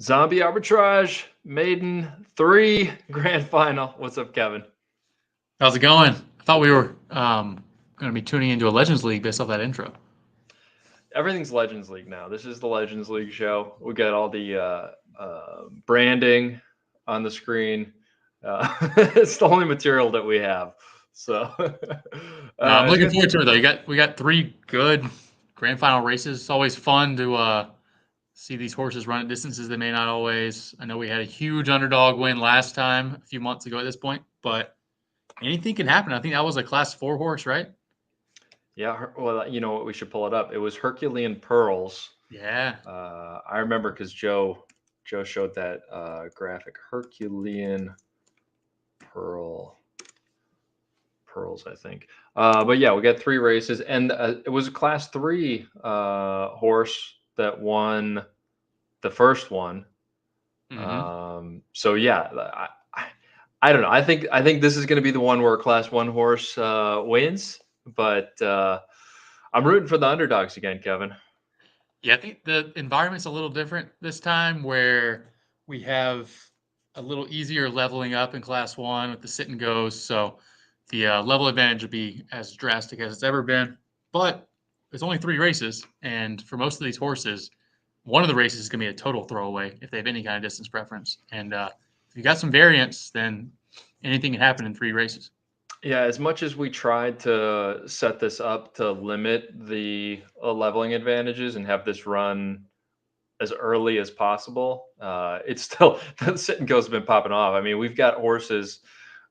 Zombie Arbitrage, Maiden 3 Grand Final. What's up, Kevin? How's it going? I thought we were going to be tuning into a Legends League based off that intro. Everything's Legends League now. This is the Legends League show. We got all the branding on the screen. It's the only material that we have. So I'm looking forward to it though. We got three good Grand Final races. It's always fun to see these horses run at distances they may not always. I know we had a huge underdog win last time a few months ago at this point, but anything can happen. I think that was a Class 4 horse, right? Yeah, well, you know what? We should pull it up. It was Herculean Pearls. Yeah. I remember because Joe showed that graphic. Herculean Pearls, I think. But yeah, we got 3 races, and it was a Class 3 horse that won the first one. So yeah, I don't know. I think this is going to be the one where a Class 1 horse wins, but I'm rooting for the underdogs again, Kevin. Yeah, I think the environment's a little different this time, where we have a little easier leveling up in Class 1 with the sit and goes. So the level advantage will be as drastic as it's ever been. But there's only 3 races, and for most of these horses, one of the races is going to be a total throwaway if they have any kind of distance preference. And if you got some variance, then anything can happen in 3 races. Yeah, as much as we tried to set this up to limit the leveling advantages and have this run as early as possible, it's still the sit and goes have been popping off. I mean, we've got horses.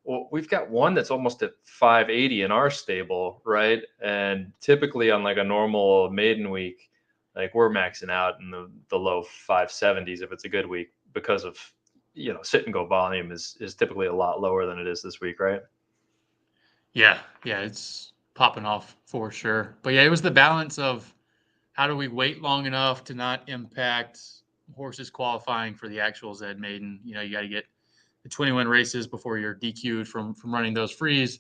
Well, we've got one that's almost at 580 in our stable, right? And typically on like a normal maiden week, like we're maxing out in the low 570s if it's a good week because of sit and go volume is typically a lot lower than it is this week, right? Yeah, it's popping off for sure. But yeah, it was the balance of how do we wait long enough to not impact horses qualifying for the actual Z Maiden. You got to get the 21 races before you're DQ'd from running those frees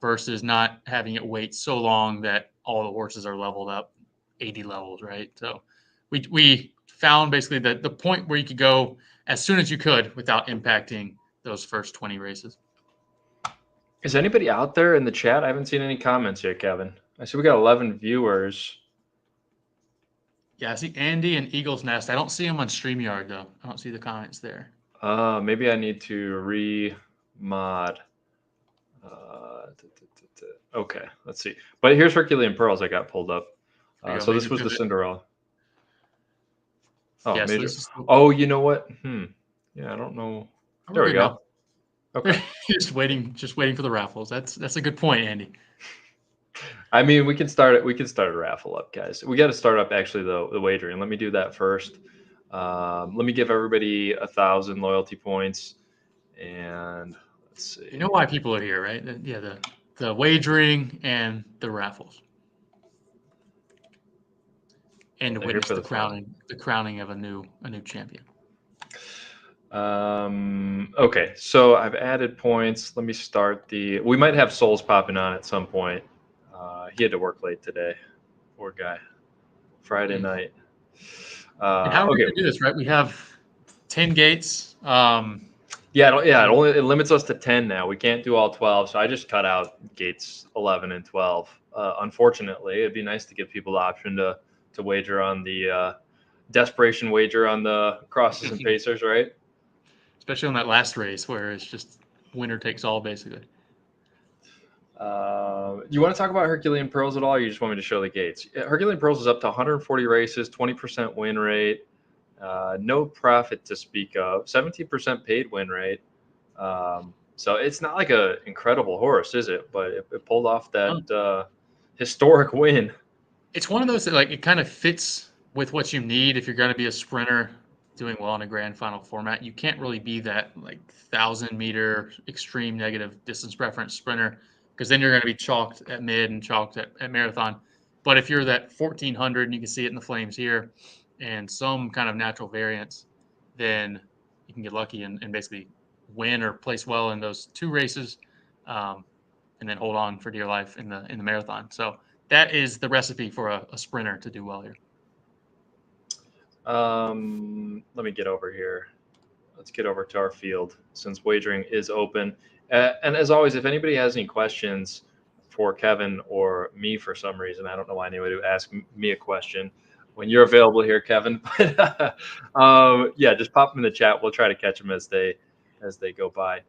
versus not having it wait so long that all the horses are leveled up 80 levels, right? So we found basically the point where you could go as soon as you could without impacting those first 20 races. Is anybody out there in the chat? I haven't seen any comments yet, Kevin. I see we got 11 viewers. Yeah, I see Andy and Eagle's Nest. I don't see them on StreamYard, though. I don't see the comments there. Maybe I need to re-mod. Okay, let's see. But here's Herculean Pearls I got pulled up. So this was the Cinderella. Oh, yeah, major. Oh, you know what? Yeah, I don't know. There we go. Okay. just waiting for the raffles. That's a good point, Andy. I mean, we can start it. We can start a raffle up, guys. We got to start up actually the wagering. Let me do that first. Let me give everybody 1,000 loyalty points, and let's see. You know why people are here, right? Yeah, the wagering and the raffles, and to witness the crowning of a new champion. Okay, so I've added points. Let me start we might have Souls popping on at some point. He had to work late today. Poor guy. Friday night. And how are we going to do this, right? We have 10 gates. It limits us to 10 now. We can't do all 12, so I just cut out gates 11 and 12. Unfortunately, it'd be nice to give people the option to wager on the desperation wager on the crosses and pacers, right? Especially on that last race where it's just winner takes all, basically. You want to talk about Herculean Pearls at all, or you just want me to show the gates? Herculean Pearls is up to 140 races, 20% win rate, no profit to speak of, 17% paid win rate. So it's not like an incredible horse, is it? But it pulled off that historic win. It's one of those that it kind of fits with what you need if you're going to be a sprinter doing well in a grand final format. You can't really be that 1,000-meter extreme negative distance preference sprinter, because then you're going to be chalked at mid and chalked at marathon. But if you're that 1,400, and you can see it in the flames here, and some kind of natural variance, then you can get lucky and basically win or place well in those 2 races, and then hold on for dear life in the marathon. So that is the recipe for a sprinter to do well here. Let me get over here. Let's get over to our field since wagering is open. And as always, if anybody has any questions for Kevin or me for some reason, I don't know why anybody would ask me a question when you're available here, Kevin. But yeah, just pop them in the chat. We'll try to catch them as they go by.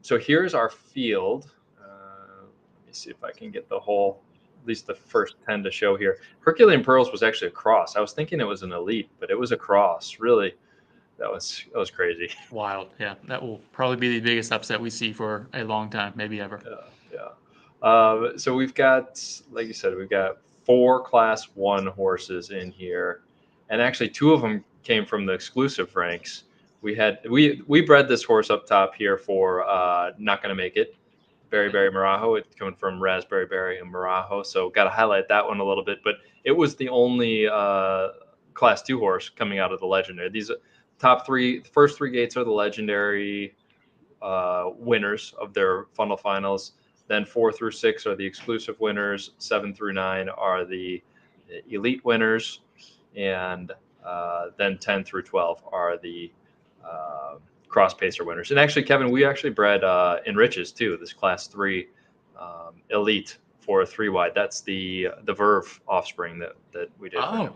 So here's our field. Let me see if I can get the whole, at least the first 10 to show here. Herculean Pearls was actually a cross. I was thinking it was an elite, but it was a cross. Really, that was crazy. Wild. Yeah, that will probably be the biggest upset we see for a long time, maybe ever. Yeah. So we've got, like you said, we've got 4 Class 1 horses in here, and actually 2 of them came from the exclusive ranks. We bred this horse up top here for Not Gonna Make It, Berry Berry Marajo. It's coming from Raspberry Berry and Marajo, so got to highlight that one a little bit. But it was the only Class 2 horse coming out of the legendary. These top 3, the first 3 gates are the legendary winners of their funnel finals. Then 4 through 6 are the exclusive winners. 7 through 9 are the elite winners, and then 10 through 12 are the cross pacer winners. And actually, Kevin, we actually bred Enriches too. This class 3 elite for a 3 wide. That's the Verve offspring that we did for him.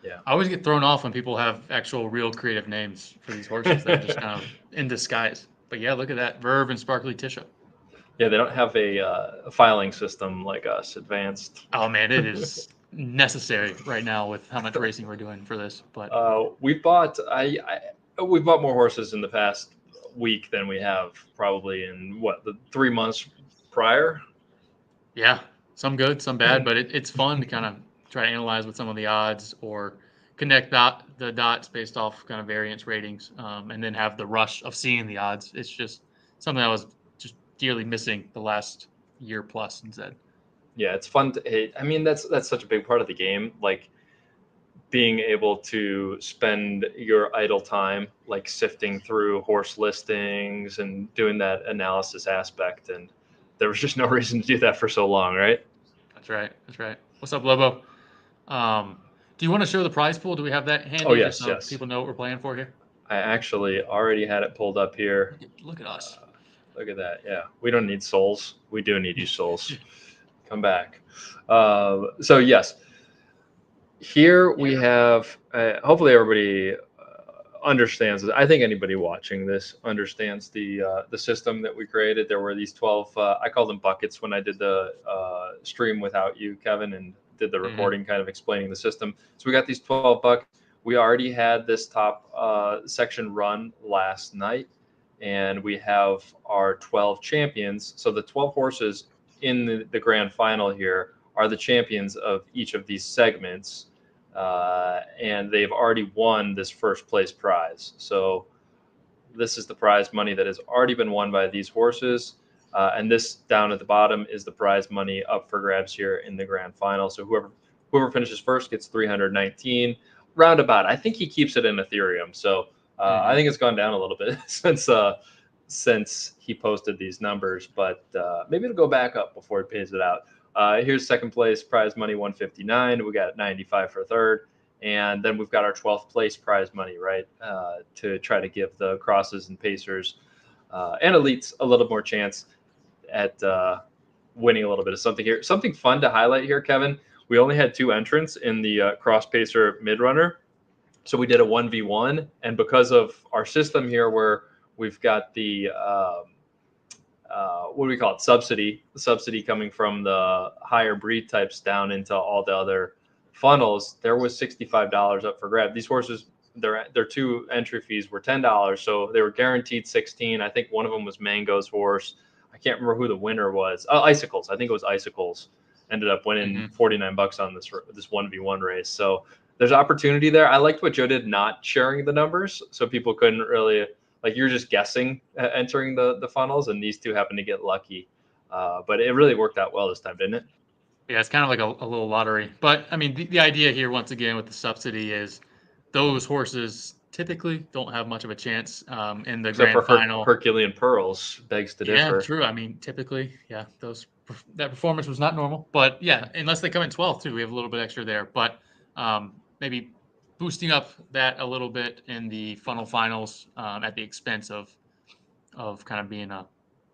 Yeah. I always get thrown off when people have actual real creative names for these horses that are just kind of in disguise. But yeah, look at that Verve and Sparkly Tisha. Yeah, they don't have a filing system like us, advanced. Oh man, it is necessary right now with how much racing we're doing for this. But we've bought more horses in the past week than we have probably in the 3 months prior. Yeah, some good, some bad, but it's fun to kind of try to analyze with some of the odds or connect the dots based off kind of variance ratings, and then have the rush of seeing the odds. It's just something I was just dearly missing the last year plus in Zed. Yeah, it's fun. I mean, that's such a big part of the game. Like being able to spend your idle time like sifting through horse listings and doing that analysis aspect. And there was just no reason to do that for so long, right? That's right. That's right. What's up, Lobo? Do you want to show the prize pool? Do we have that handy? Oh, yes, just so yes. people know what we're playing for here. I actually already had it pulled up here. Look at us. Look at that. Yeah, we don't need souls. We do need you souls. Come back. So yes, here we have. Hopefully, everybody understands. I think anybody watching this understands the system that we created. There were these 12. I called them buckets when I did the stream without you, Kevin, and did the recording, kind of explaining the system. So we got these 12 buckets. We already had this top section run last night, and we have our 12 champions. So the 12 horses in the grand final here are the champions of each of these segments, and they've already won this first place prize. So this is the prize money that has already been won by these horses, and this down at the bottom is the prize money up for grabs here in the grand final. So whoever finishes first gets 319 roundabout. I think he keeps it in Ethereum, so I think it's gone down a little bit since he posted these numbers, but maybe it'll go back up before he pays it out. Here's second place prize money 159. We got 95 for third, and then we've got our 12th place prize money, right, to try to give the crosses and pacers and elites a little more chance at winning a little bit of something here. Something fun to highlight here, Kevin. We only had 2 entrants in the cross pacer mid runner, so we did a 1v1, and because of our system here where we've got the what do we call it? Subsidy. The subsidy coming from the higher breed types down into all the other funnels. There was $65 up for grab. These horses, their 2 entry fees were $10, so they were guaranteed 16. I think one of them was Mango's horse. I can't remember who the winner was. Oh, Icicles. I think it was Icicles. Ended up winning $49 on this 1v1 race. So there's opportunity there. I liked what Joe did, not sharing the numbers, so people couldn't really. Like you're just guessing entering the funnels, and these 2 happen to get lucky. But it really worked out well this time, didn't it? Yeah, it's kind of like a little lottery. But I mean, the idea here, once again, with the subsidy is those horses typically don't have much of a chance in the Except grand for final. Herculean Pearls begs to differ. Yeah, true. I mean, typically, yeah, that performance was not normal. But yeah, unless they come in 12th too, we have a little bit extra there. But maybe boosting up that a little bit in the funnel finals at the expense of kind of being a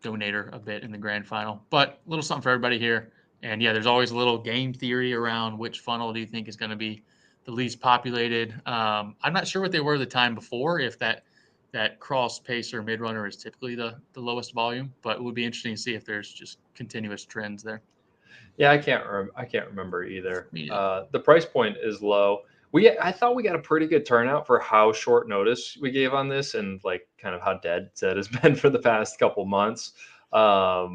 donator a bit in the grand final. But a little something for everybody here. And yeah, there's always a little game theory around which funnel do you think is going to be the least populated. I'm not sure what they were the time before, if that cross pacer mid runner is typically the lowest volume, but it would be interesting to see if there's just continuous trends there. Yeah, I can't remember either. Yeah. The price point is low. I thought we got a pretty good turnout for how short notice we gave on this, and like kind of how dead Zed has been for the past couple months. I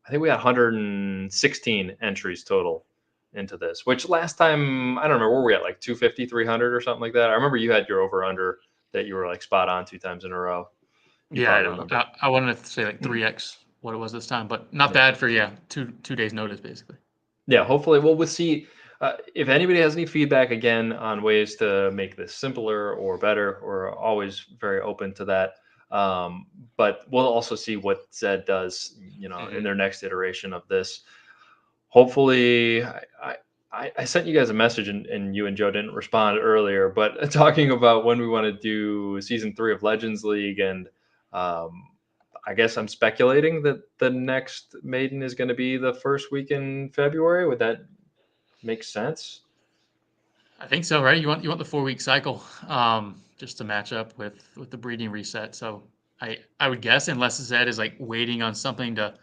think we had 116 entries total into this, which last time, I don't remember, where we at, like 250, 300 or something like that. I remember you had your over under that you were like spot on 2 times in a row. You Yeah, I probably know. remember. I wanted to say like 3x what it was this time, but not Yeah. bad for two days notice basically. Yeah, hopefully, well, we'll see if anybody has any feedback again on ways to make this simpler or better. We're always very open to that. But we'll also see what Zed does, in Hmm. their next iteration of this. Hopefully, I sent you guys a message, and you and Joe didn't respond earlier, but talking about when we want to do season 3 of Legends League, and um, I guess I'm speculating that the next maiden is going to be the first week in February. Would that make sense? I think so, right? You want the 4 week cycle, just to match up with the breeding reset. So I would guess, unless Zed is like waiting on something to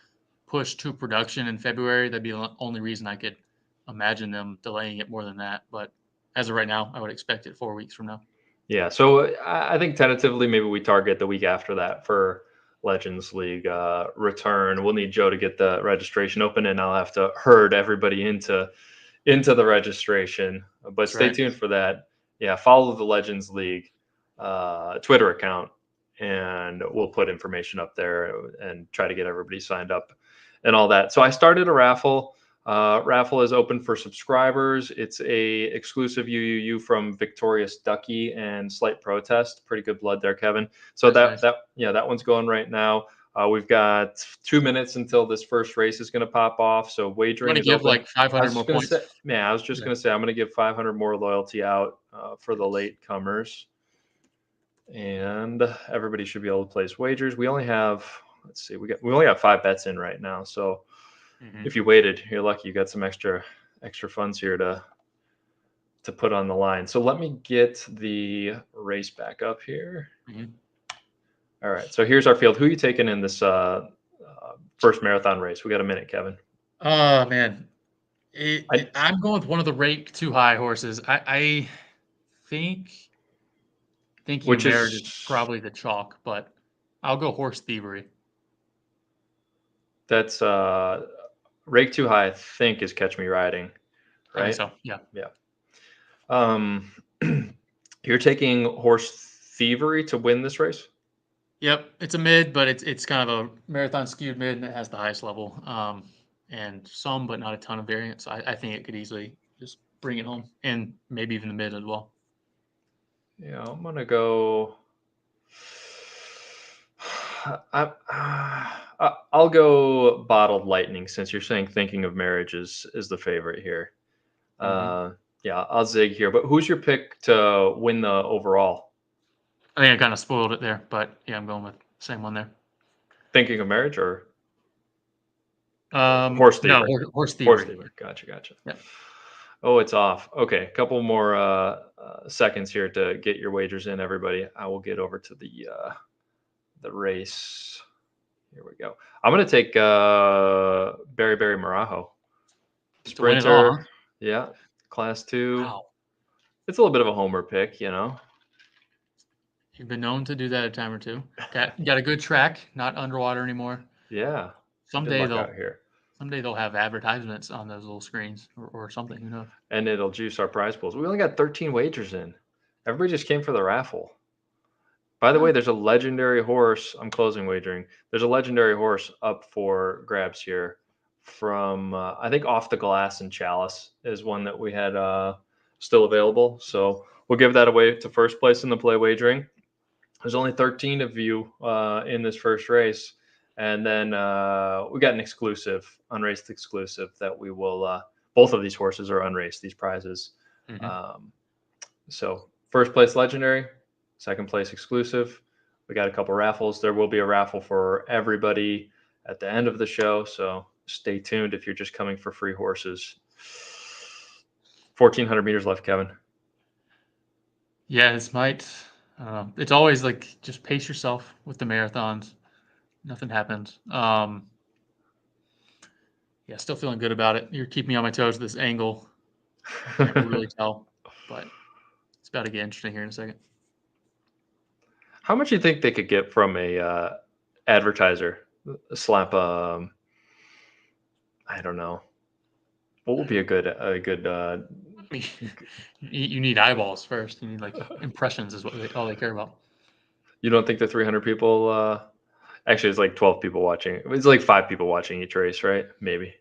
push to production in February, that'd be the only reason I could imagine them delaying it more than that. But as of right now, I would expect it 4 weeks from now. Yeah, so I think tentatively maybe we target the week after that for Legends League return. We'll need Joe to get the registration open, and I'll have to herd everybody into the registration. But That's stay right. tuned for that. Yeah, follow the Legends League Twitter account, and we'll put information up there and try to get everybody signed up and all that. So I started a raffle. Raffle is open for subscribers. It's a exclusive UUU from Victorious Ducky and Slight Protest. Pretty good blood there, Kevin. So That's nice. that one's going right now. We've got 2 minutes until this first race is going to pop off. So You want wagering to is give open. like I 500 was more just going to points. say, man, I was just Yeah. going to say, I'm going to give 500 more loyalty out for the Yes. late comers, and everybody should be able to place wagers. We only have, let's see, we only have 5 bets in right now. So Hmm. if you waited, you're lucky. You got some extra funds here to put on the line. So let me get the race back up here. Hmm. All right. So here's our field. Who are you taking in this first marathon race? We got a minute, Kevin. Oh man, I I'm going with one of the rate too high horses. I think thinking of which marriage is is probably the chalk, but I'll go horse thievery. that's rake too high. I think is Catch Me Riding, I think right? so. Yeah. Yeah. Um, you're taking horse thievery to win this race. Yep. It's a mid, but it's kind of a marathon skewed mid, and it has the highest level. And some, but not a ton of variance. I think it could easily just bring it home, and maybe even the mid as well. Yeah, I'm gonna go. I'll go bottled lightning since you're saying thinking of marriage is the favorite here. Hmm. Uh, yeah, I'll zig here. But who's your pick to win the overall? I think I kind of spoiled it there, but yeah, I'm going with the same one there. Thinking of marriage or horse No, thievery? horse Horse thievery. thievery. Gotcha, gotcha. Yeah. Oh, it's off. Okay, a couple more seconds here to get your wagers in, everybody. I will get over to the race. Here we go. I'm gonna take Berry Berry Marajo. To win it all, Sprinter, huh? yeah, class two. Wow. It's a little bit of a homer pick. You've been known to do that a time or two. Got a good track, not underwater anymore. Yeah, good Someday luck they'll out here, someday they'll have advertisements on those little screens or something. Who knows? and it'll juice our prize pools. We only got 13 wagers in. Everybody just came for the raffle. By the Huh. way, there's a legendary horse. I'm closing wagering. There's a legendary horse up for grabs here from I think Off the Glass and Chalice is one that we had still available. So we'll give that away to first place in the play wagering. There's only 13 of you in this first race, and then we got an exclusive, unraced exclusive that we will. Both of these horses are unraced. These prizes. Hmm. Um, So first place legendary, second place exclusive. We got a couple raffles. There will be a raffle for everybody at the end of the show. So stay tuned if you're just coming for free horses. 1,400 meters left, Kevin. Yeah, this might. It's always like just pace yourself with the marathons. Nothing happens. Yeah, still feeling good about it. You're keeping me on my toes with this angle. Can't really tell, but it's about to get interesting here in a second. How much do you think they could get from a advertiser? Slap I don't know. What would be a good I mean, you need eyeballs first. You need like impressions is what all they care about. You don't think the 300 people actually it's like 12 people watching. It's like 5 people watching each race, right? Maybe.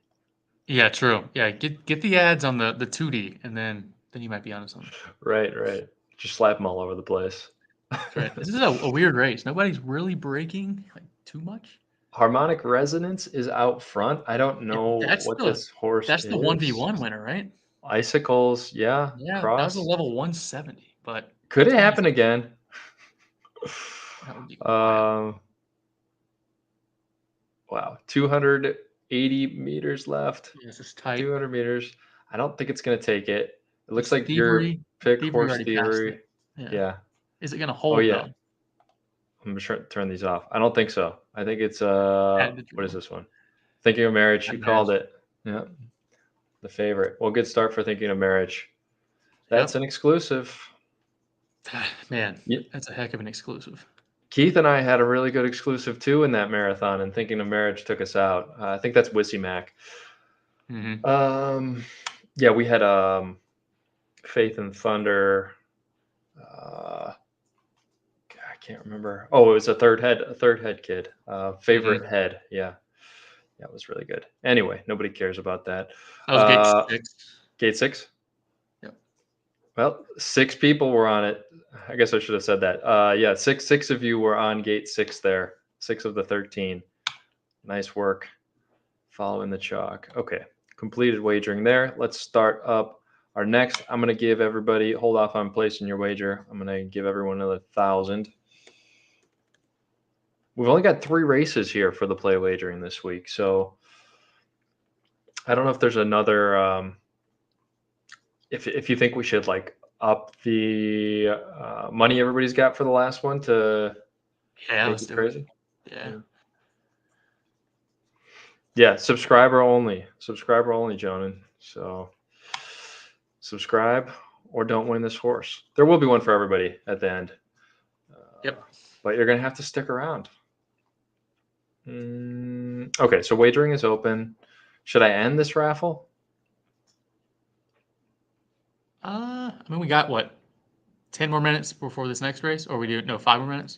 Yeah, true. Yeah, get the ads on the 2D, and then you might be onto something. Right. Just slap them all over the place. That's right. This is a weird race. Nobody's really breaking like too much. Harmonic Resonance is out front. I don't Yeah, know what this horse that's the is. 1v1 winner, right? Icicles, yeah. Yeah, that was a Cross. level 170, but Could it that's happen massive. again? That would be wild. Wow. 280 meters left. Yeah, this is tight. 200 meters. I don't think it's going to take it. It looks It's like your thievery. pick, Thievery Horse already passed it. Thievery. Yeah. Yeah. Is it gonna Oh, hold yeah. though? I'm going to turn these off. I don't think so. I think it's, Add the what is drill. this one? Thinking of Marriage. You Add called marriage. it. Yeah. The favorite. Well, good start for Thinking of Marriage. That's Yep. an exclusive. Man, Yeah. that's a heck of an exclusive. Keith and I had a really good exclusive too in that marathon, and Thinking of Marriage took us out. I think that's Wissy Mac. Yeah, we had Faith and Thunder. I can't remember. Oh, it was a third head kid. Favorite head. Yeah, it was really good. Anyway, nobody cares about that. That was gate 6. Gate 6. Yep. Well, 6 people were on it. I guess I should have said that. Yeah, six of you were on gate 6 there. 6 of the 13. Nice work. Following the chalk. Okay, completed wagering there. Let's start up our next. I'm going to give everybody, hold off on placing your wager. I'm going to give everyone another 1,000. We've only got 3 races here for the play wagering this week. So I don't know if there's another, if you think we should like up the money everybody's got for the last one to make it crazy. Yeah, subscriber only, Jonan. So subscribe or don't win this horse. There will be one for everybody at the end. Yep. But you're going to have to stick around. Okay, so wagering is open. Should I end this raffle? I mean, we got what, 10 more minutes before this next race, or we do 5 more minutes?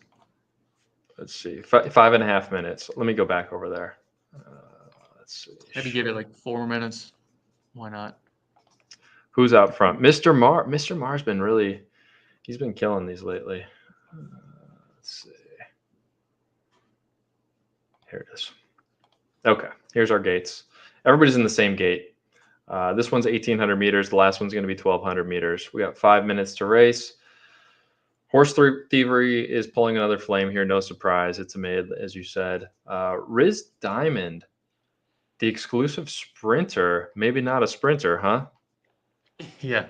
Let's see, 5.5 minutes. Let me go back over there. Let's see. Maybe give it like 4 more minutes. Why not? Who's out front? Mr. Mar. Mr. Mar's been really, he's been killing these lately. Let's see. Here it is. Okay, here's our gates. Everybody's in the same gate. This one's 1,800 meters. The last one's going to be 1,200 meters. We got 5 minutes to race. Horse Thievery is pulling another flame here. No surprise. It's a mid, as you said. Riz Diamond, the exclusive sprinter. Maybe not a sprinter, huh? Yeah,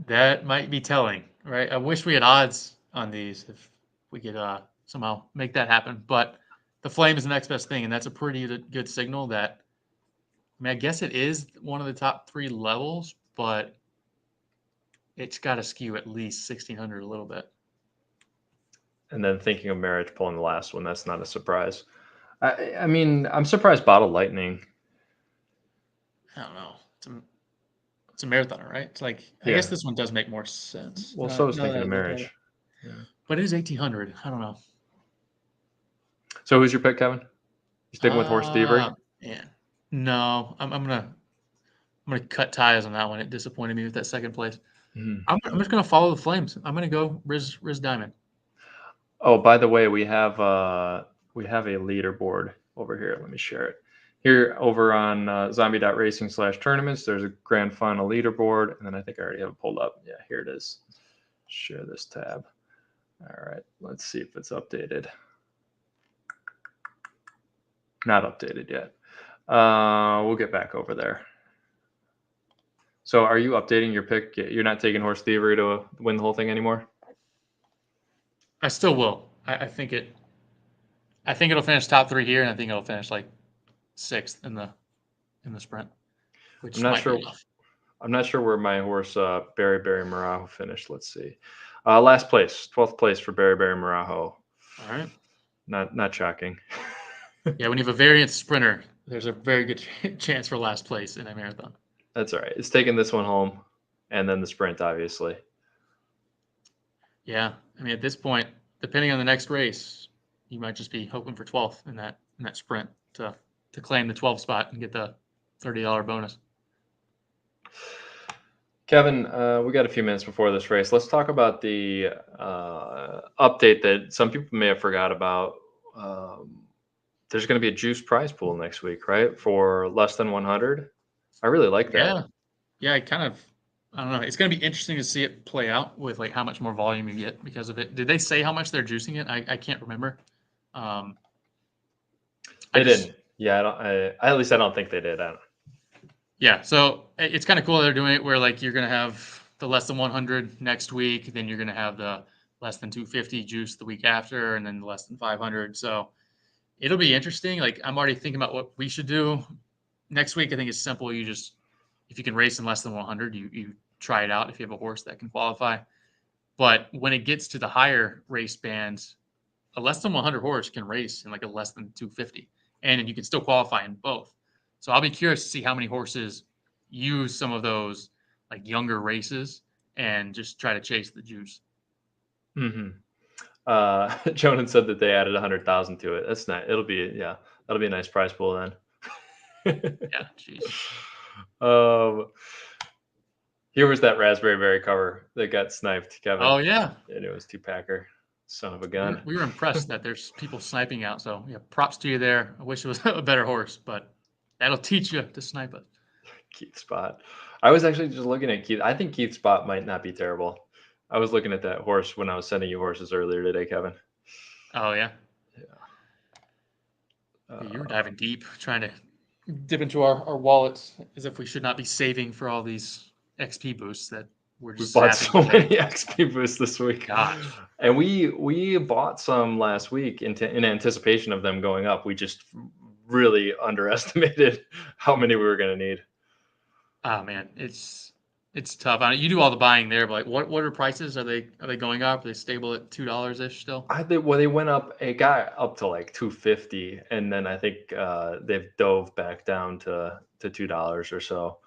that might be telling, right? I wish we had odds on these if we could somehow make that happen. But the flame is the next best thing, and that's a pretty good signal that, I mean, I guess it is one of the top 3 levels, but it's got to skew at least 1,600 a little bit. And then Thinking of Marriage pulling the last one. That's not a surprise. I mean, I'm surprised Bottle Lightning. I don't know. It's a marathoner, right? It's like, I guess this one does make more sense. Well, so is Thinking of Marriage. Yeah. But it is 1,800. I don't know. So who's your pick, Kevin? You sticking with Horse Thievery? Yeah. No, I'm gonna cut ties on that one. It disappointed me with that second place. I'm just gonna follow the flames. I'm gonna go Riz Diamond. Oh, by the way, we have a leaderboard over here. Let me share it. Here over on zombie.racing/tournaments, there's a grand final leaderboard, and then I think I already have it pulled up. Yeah, here it is. Share this tab. All right, let's see if it's updated. Not updated yet. We'll get back over there. So are you updating your pick? You're not taking Horse Thievery to win the whole thing anymore? I still will. I think it'll finish top 3 here, and I think it'll finish like 6th in the sprint, I'm which not might be sure. enough. I'm not sure where my horse Berry Marajo finished. Let's see. Last place, 12th place for Berry Marajo. All right. Not shocking. Yeah, when you have a variant sprinter, there's a very good chance for last place in a marathon. That's all right. It's taking this one home, and then the sprint, obviously. Yeah, I mean, at this point, depending on the next race, you might just be hoping for 12th in that sprint to claim the 12th spot and get the $30 bonus. Kevin, we got a few minutes before this race. Let's talk about the update that some people may have forgot about. There's going to be a juice prize pool next week, right? For less than 100. I really like that. Yeah, I don't know. It's going to be interesting to see it play out with like how much more volume you get because of it. Did they say how much they're juicing it? I can't remember. They didn't. Yeah, at least I don't think they did. I don't know. Yeah, so it's kind of cool they're doing it where like you're gonna have the less than 100 next week, then you're gonna have the less than 250 juice the week after, and then the less than 500. So it'll be interesting. Like I'm already thinking about what we should do next week. I think it's simple. You just if you can race in less than 100, you try it out if you have a horse that can qualify. But when it gets to the higher race bands, a less than 100 horse can race in like a less than 250, and you can still qualify in both. So I'll be curious to see how many horses use some of those like younger races and just try to chase the juice. Mm-hmm. Jonan said that they added 100,000 to it. That's nice. That'll be a nice prize pool then. Yeah, jeez. Here was that raspberry berry cover that got sniped, Kevin. Oh yeah, and it was two-packer. Son of a gun. we were impressed that there's people sniping out. So yeah, props to you there. I wish it was a better horse, but that'll teach you to snipe it. Keith Spot. I was actually just looking at Keith. I think Keith Spot might not be terrible. I was looking at that horse when I was sending you horses earlier today, Kevin. Oh yeah. Yeah. You were diving deep, trying to dip into our wallets as if we should not be saving for all these XP boosts that we're just we bought so many XP boosts this week. Gosh. And we bought some last week in anticipation of them going up. We just really underestimated how many we were going to need. Oh man, it's tough. I mean, you do all the buying there, but like, what are prices? Are they going up? Are they stable at $2 ish still? They went up. It got up to like 250, and then I think they've dove back down to $2 or so.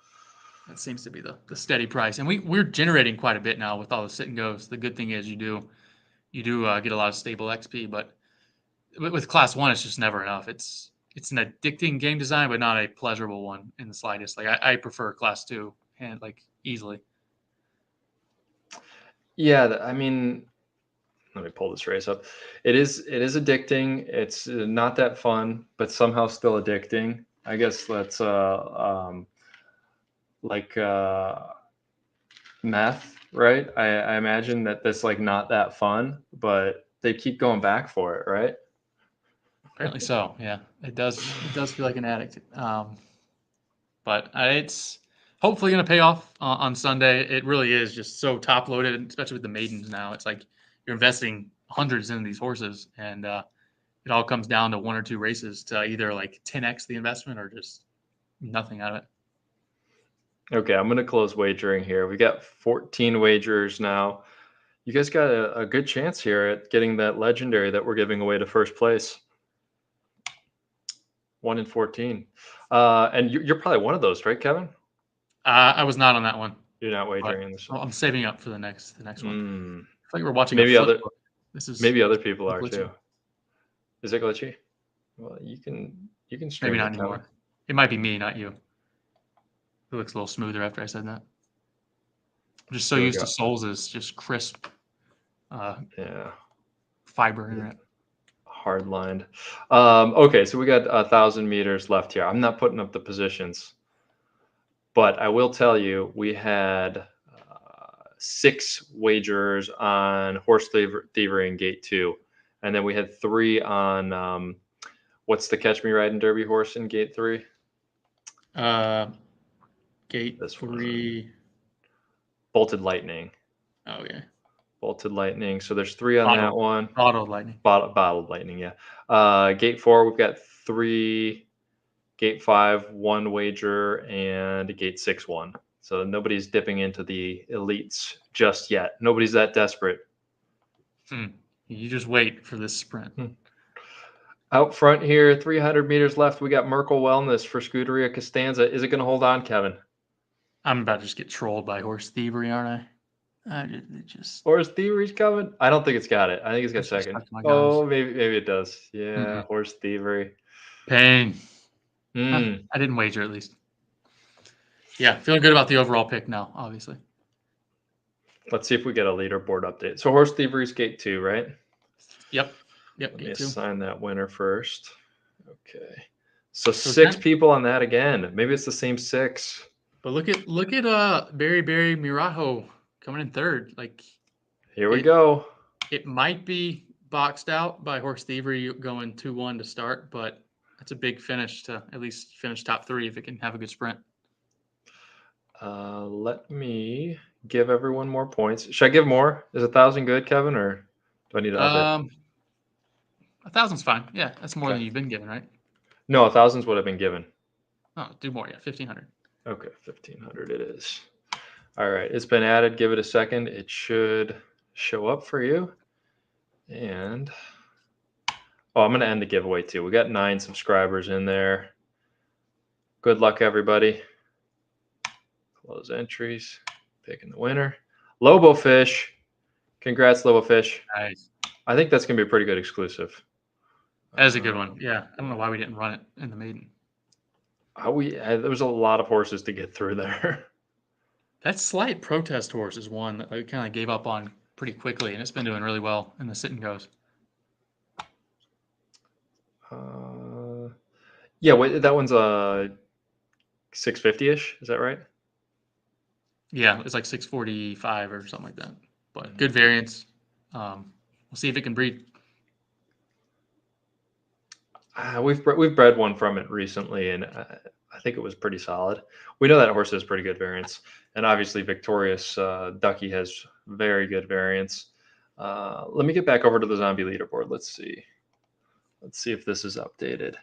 That seems to be the steady price, and we're generating quite a bit now with all the sit and goes. The good thing is you do get a lot of stable XP, but with Class 1, it's just never enough. It's an addicting game design, but not a pleasurable one in the slightest. Like I prefer Class 2 and like easily. Yeah, I mean, let me pull this race up. It is addicting. It's not that fun, but somehow still addicting. I guess that's like meth, right? I imagine that that's like not that fun, but they keep going back for it, right? Apparently so. Yeah, it does feel like an addict. But it's hopefully going to pay off on Sunday. It really is just so top loaded, especially with the maidens now. It's like you're investing hundreds in these horses, and it all comes down to one or two races to either like 10x the investment or just nothing out of it. Okay, I'm going to close wagering here. We got 14 wagers now. You guys got a good chance here at getting that legendary that we're giving away to first place. 1 in 14. And you're probably one of those, right, Kevin? I was not on that one. You're not wagering in this one. I'm saving up for the next one. I feel like we're watching maybe other book. maybe other people are glitchy. too. Is it glitchy? Well, you can stream maybe not it, anymore. Kevin. It might be me, not you. It looks a little smoother after I said that. I'm just so used to Souls' just crisp, yeah, fiber internet. hard lined. Okay, so we got 1,000 meters left here. I'm not putting up the positions, but I will tell you we had 6 wagerers on thievery in gate 2, and then we had 3 on what's the Catch Me Riding Derby horse in gate 3? Gate This one. 3. Bolted Lightning. Oh yeah. Bolted Lightning. So there's 3 on that one. Bottled Lightning. Bottled Lightning, yeah. Gate 4, we've got 3. Gate 5, 1 wager, and gate 6, 1. So nobody's dipping into the elites just yet. Nobody's that desperate. You just wait for this sprint. Out front here, 300 meters left. We got Merkel Wellness for Scuderia Costanza. Is it going to hold on, Kevin? I'm about to just get trolled by horse thievery, aren't I? Horse thievery's coming. I don't think it's got it. I think it's got second. Oh, maybe it does. Yeah, horse thievery. Pain. I didn't wager at least. Yeah, feeling good about the overall pick now, obviously. Let's see if we get a leaderboard update. So horse thievery's gate 2, right? Yep. Let me assign that winner first. Okay. So 6 people on that again. Maybe it's the same 6. But look at Berry Mirajo coming in third. Like, here we go. It might be boxed out by horse thievery going 2-1 to start, but that's a big finish to at least finish top 3 if it can have a good sprint. Let me give everyone more points. Should I give more? Is 1,000 good, Kevin, or do I need to up it? 1,000's fine. Yeah, that's more than you've been given, right? No, 1,000's what I've been given. Oh, do more. Yeah, 1,500. Okay, 1,500 it is. All right, it's been added. Give it a second. It should show up for you. And I'm going to end the giveaway too. We got 9 subscribers in there. Good luck, everybody. Close entries. Picking the winner. Lobo Fish. Congrats, Lobo Fish. Nice. I think that's going to be a pretty good exclusive. That is a good one. Yeah. I don't know why we didn't run it in the maiden. There was a lot of horses to get through there. That Slight Protest horse is one that I kind of gave up on pretty quickly, and it's been doing really well in the sit and goes. Yeah, wait, that one's 650-ish. Is that right? Yeah, it's like 645 or something like that. But good variance. We'll see if it can breed. We've bred one from it recently, and I think it was pretty solid. We know that horse has pretty good variance, and obviously Victorious Ducky has very good variance. Let me get back over to the zombie leaderboard. Let's see if this is updated.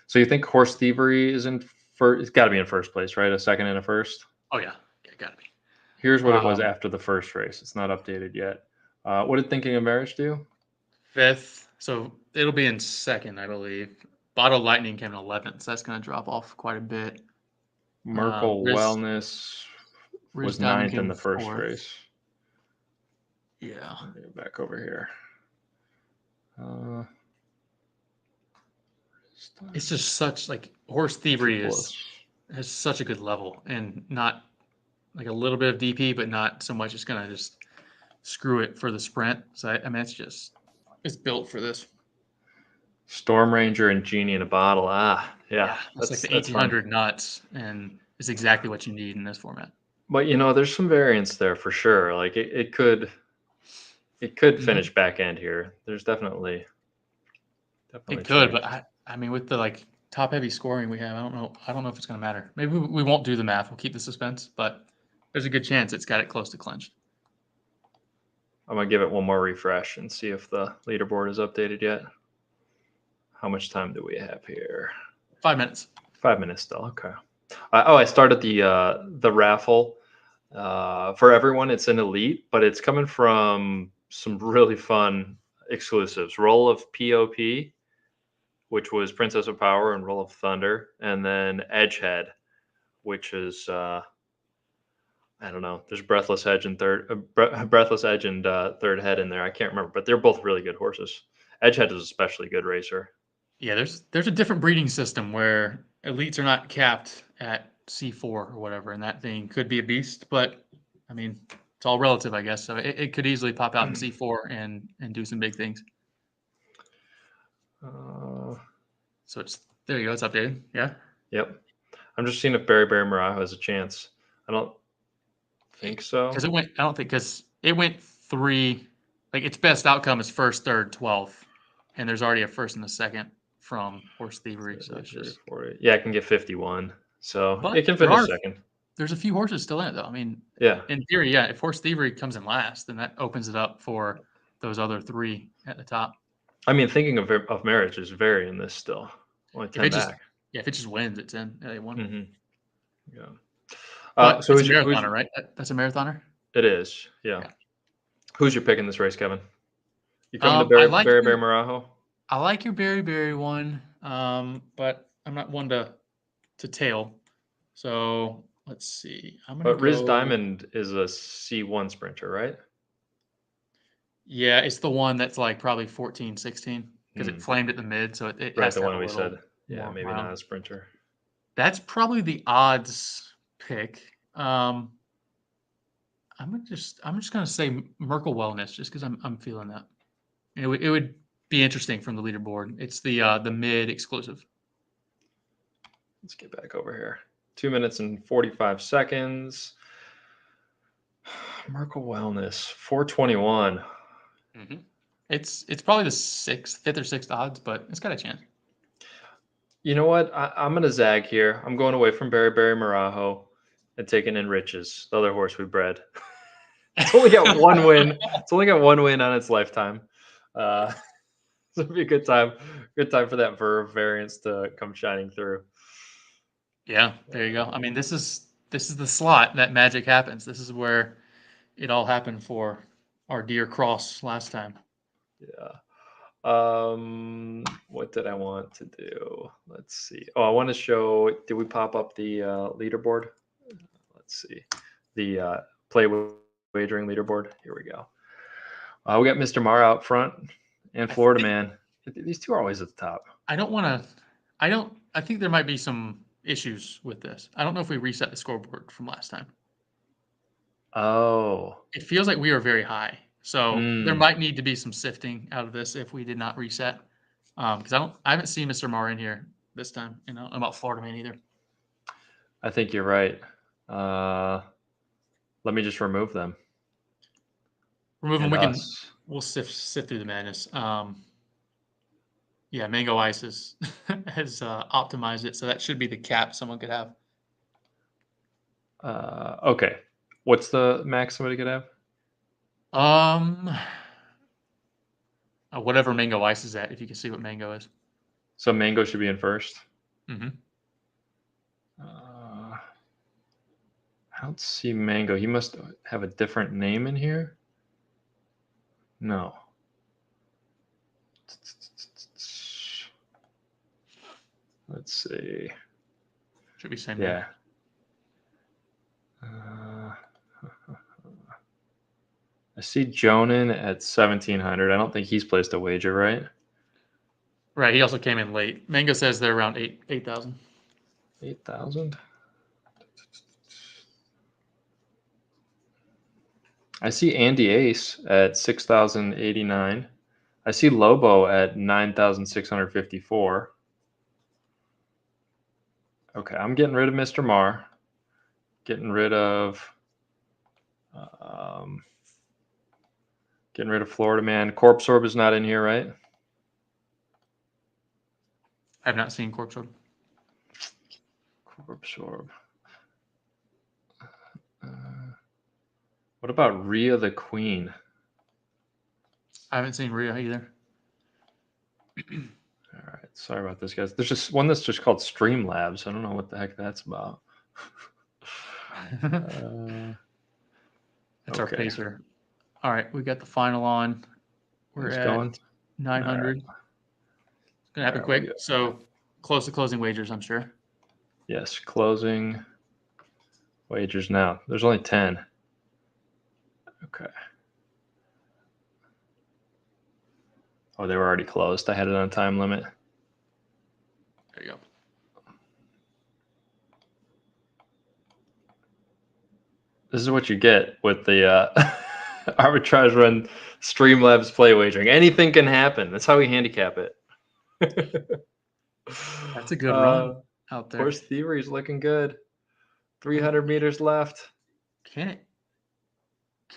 So you think horse thievery is in first? It's got to be in first place, right? A second and a first. Oh yeah, got to be. Here's what it was after the first race. It's not updated yet. What did Thinking of Marriage do? 5th. So it'll be in second, I believe. Bottled Lightning came in 11th, so that's going to drop off quite a bit. Merkel Wellness was 9th in the first race. Yeah. Back over here. It's just such horse thievery has such a good level, and not like a little bit of DP, but not so much it's going to just screw it for the sprint. So I mean, it's built for this. Storm Ranger and Genie in a Bottle. Yeah. That's like the 1,800 nuts, and it's exactly what you need in this format. But there's some variance there for sure. Like it could finish back end here. There's definitely it could, but I mean, with the top heavy scoring we have, I don't know if it's going to matter. Maybe we won't do the math. We'll keep the suspense, but there's a good chance it's got it close to clinched. I'm going to give it one more refresh and see if the leaderboard is updated yet. How much time do we have here? 5 minutes. 5 minutes still. Okay. I started the raffle for everyone. It's an elite, but it's coming from some really fun exclusives. Roll of POP, which was Princess of Power and Roll of Thunder, and then Edgehead, which is I don't know. There's Breathless Edge and third head in there. I can't remember, but they're both really good horses. Edgehead is especially good racer. Yeah, there's a different breeding system where elites are not capped at C4 or whatever, and that thing could be a beast. But I mean, it's all relative, I guess. So it could easily pop out in C4 and do some big things. So there you go. It's updated. Yeah. Yep. I'm just seeing if Berry Marajo has a chance. I don't think so. Because I don't think because it went 3. Like its best outcome is first, third, 12th, and there's already a first and a second from Horse Thievery. So it's 30, just. 40. Yeah, it can get 51. So But it can finish second. there's a few horses still in it though. I mean, Yeah. in theory, yeah. If Horse Thievery comes in last, then that opens it up for those other 3 at the top. I mean, thinking of marriage is very in this still. Only 10 back. If it just wins, it's in. Yeah, they won. Mm-hmm. Yeah. But So it's a marathoner, right? That's a marathoner? It is, yeah. Who's your pick in this race, Kevin? You coming to I Berry like Marajo? I like your Berry one, but I'm not one to tail. So let's see. I'm gonna But Riz go. Diamond is a C1 sprinter, right? Yeah, it's the one that's like probably 14, 16 because it flamed at the mid, so it Right, has the to have one a we little said. Yeah, more maybe round. not a sprinter. That's probably the odds pick. I'm just gonna say Merkel Wellness just because I'm feeling that. It would be interesting from the leaderboard. It's the mid exclusive. Let's get back over here. 2 minutes and 45 seconds. Merkel Wellness, 421. Mm-hmm. It's probably the fifth or sixth odds, but it's got a chance. You know what? I'm going to zag here. I'm going away from Berry Marajo and taking in Riches, the other horse we bred. It's only got one win. It's only got one win on its lifetime. So it'll be a good time. Good time for that Verve variance to come shining through. Yeah, there you go. I mean, this is the slot that magic happens. This is where it all happened for our dear Cross last time. Yeah. What did I want to do? Let's see. Oh, I want to show. Did we pop up the leaderboard? Let's see. The play wagering leaderboard. Here we go. We got Mr. Mar out front and Florida Man. These two are always at the top. I think there might be some issues with this. I don't know if we reset the scoreboard from last time. Oh. It feels like we are very high. So there might need to be some sifting out of this if we did not reset. Because I haven't seen Mr. Mar in here this time. I don't know about Florida Man either. I think you're right. Let me just remove them. Remove them. We'll sift through the madness. Yeah, Mango Ice has optimized it, so that should be the cap someone could have. Okay. What's the max somebody could have? Whatever Mango Ice is at, if you can see what Mango is. So Mango should be in first. Mm-hmm. I don't see Mango. He must have a different name in here. No. Let's see. Should be same. Yeah. I see Jonan at 1,700. I don't think he's placed a wager, right? Right. He also came in late. Mango says they're around 8,000. 8,000. I see Andy Ace at 6,089. I see Lobo at 9,654. Okay, I'm getting rid of Mr. Mar. Getting rid of Florida Man. Corpse Orb is not in here, right? I have not seen Corpse Orb. Corpse Orb. What about Rhea the Queen? I haven't seen Rhea either. All right, sorry about this, guys. There's just one that's just called Streamlabs. I don't know what the heck that's about. That's our pacer. All right, we got the final on. We're at going 900. It's gonna happen quick. So close to closing wagers, I'm sure. Yes, closing wagers now. There's only 10. Okay. Oh, they were already closed. I had it on a time limit. There you go. This is what you get with the arbitrage run Streamlabs play wagering. Anything can happen. That's how we handicap it. That's a good run out there. Horse Thievery's looking good. Oh, 300 meters left. can't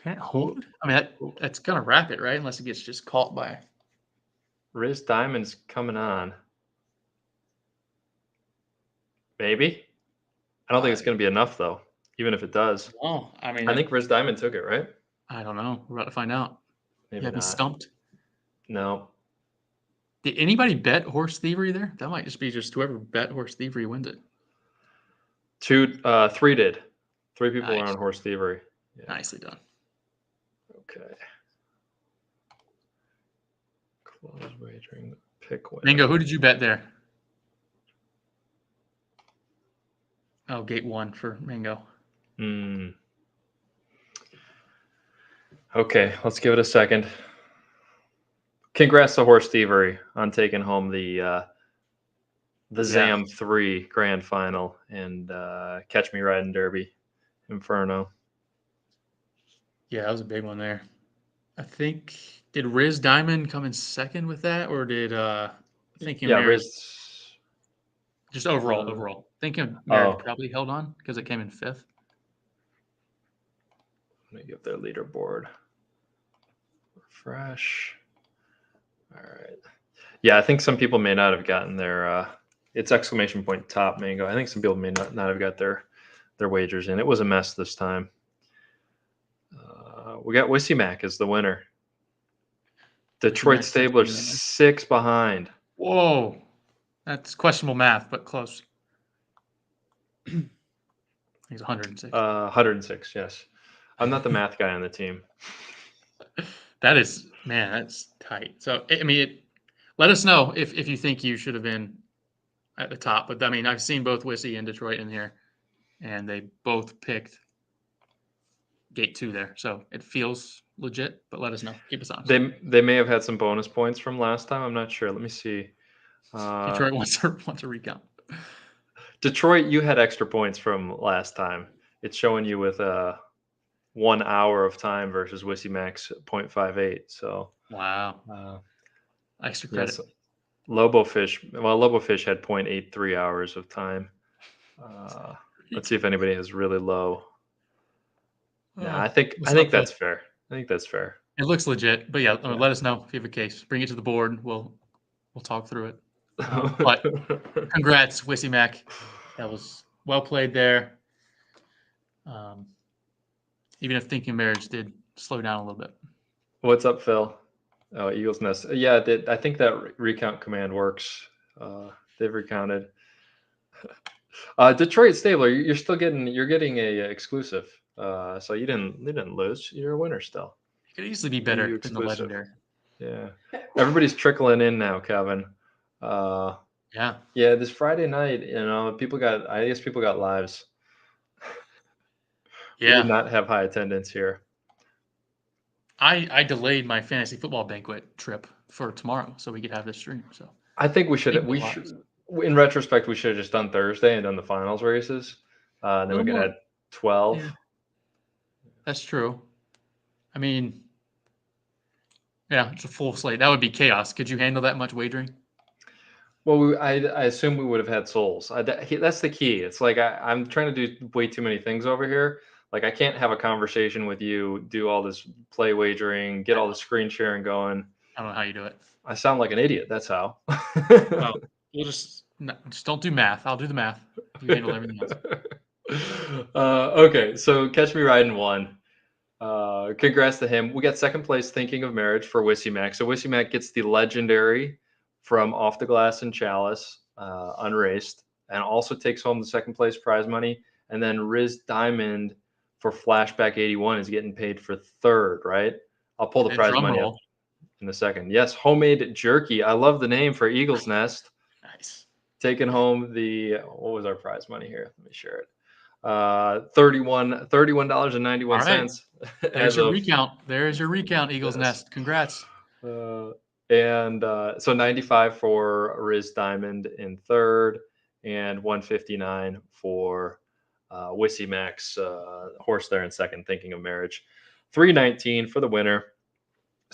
can't Ooh, hold. I mean, ooh. that's gonna wrap it, right? Unless it gets just caught by. Riz Diamond's coming on. Maybe. I don't think it's I going to be enough, though, even if it does. Oh, I mean, I think Riz Diamond took it, right? I don't know. We're about to find out. You Maybe have me not. stumped. No. Did anybody bet horse thievery there? That might just be just whoever bet horse thievery wins it. Three did. Three people were Nice. on Horse Thievery. Yeah. Nicely done. Okay. Close wagering. Pick winner. Mango, who did you bet there? Oh, gate 1 for Mango. Okay, let's give it a second. Congrats to Horse Thievery on taking home the ZAM III Grand Final and Catch Me Riding Derby Inferno. Yeah, that was a big one there. I think did Riz Diamond come in second with that, or did Thinking Yeah, Marriage Riz. just overall? Thinking Marriage Oh, probably held on because it came in 5th. let me give their leaderboard. Refresh. All right. Yeah, I think some people may not have gotten their it's exclamation point top Mango. I think some people may not have got their wagers in. It was a mess this time. We got Wissy Mac as the winner. Detroit Mac's 16 Stabler right now. 6 behind. Whoa, that's questionable math, but close. He's 106. 106, yes. I'm not the math guy on the team. That is, man, that's tight. So, I mean, let us know if you think you should have been at the top. But I mean, I've seen both Wissy and Detroit in here, and they both picked gate 2 there. So it feels legit, but let us know. Keep us honest. They may have had some bonus points from last time. I'm not sure. Let me see. Detroit wants to recount. Detroit, you had extra points from last time. It's showing you with 1 hour of time versus Wissy Mac's 0.58. So Wow, extra yes, credit. Lobofish. Well, Lobofish had 0.83 hours of time. Let's see if anybody has really low. Nah, I think What's up, Phil? that's fair. I think that's fair. It looks legit, but yeah, Yeah. let us know if you have a case. Bring it to the board. We'll talk through it. But congrats, Wissy Mac. That was well played there. Even if Thinking Marriage did slow down a little bit. What's up, Phil? Oh, Eagles Nest. Yeah, I think that recount command works. They've recounted. Detroit Stabler, you're still getting a exclusive. So you didn't lose. You're a winner still. It could easily be You better than the exclusive. legendary. Yeah. Everybody's trickling in now, Kevin. Yeah. Yeah, this Friday night, I guess people got lives. We did Yeah. not have high attendance here. I delayed my fantasy football banquet trip for tomorrow so we could have this stream. So I think we should thank you, lives. in retrospect we should have just done Thursday and done the finals races. A Then we little could more. have 12. Yeah, that's true. I mean, yeah, it's a full slate. That would be chaos. Could you handle that much wagering? Well, I assume we would have had souls. That's the key. It's like I'm trying to do way too many things over here. Like I can't have a conversation with you, do all this play wagering, get all the screen sharing going. I don't know how you do it. I sound like an idiot. That's how. Well, we'll just don't do math. I'll do the math. You handle everything else. Okay, so Catch Me Riding won. Congrats to him. We got second place Thinking of Marriage for Wissy Mac. So Wissy Mac gets the legendary from Off the Glass and Chalice, unraced, and also takes home the second place prize money. And then Riz Diamond for Flashback 81 is getting paid for third, right? I'll pull the And prize drum money up roll. in a second. Yes, Homemade Jerky. I love the name for Eagle's Nest. Nice. Taking home what was our prize money here? Let me share it. $31.91 All right. There's as your of recount. There's your recount, Eagles yes. Nest. Congrats. And so 95 for Riz Diamond in third, and 159 for Wissy Mac's horse there in second, Thinking of Marriage. 319 for the winner.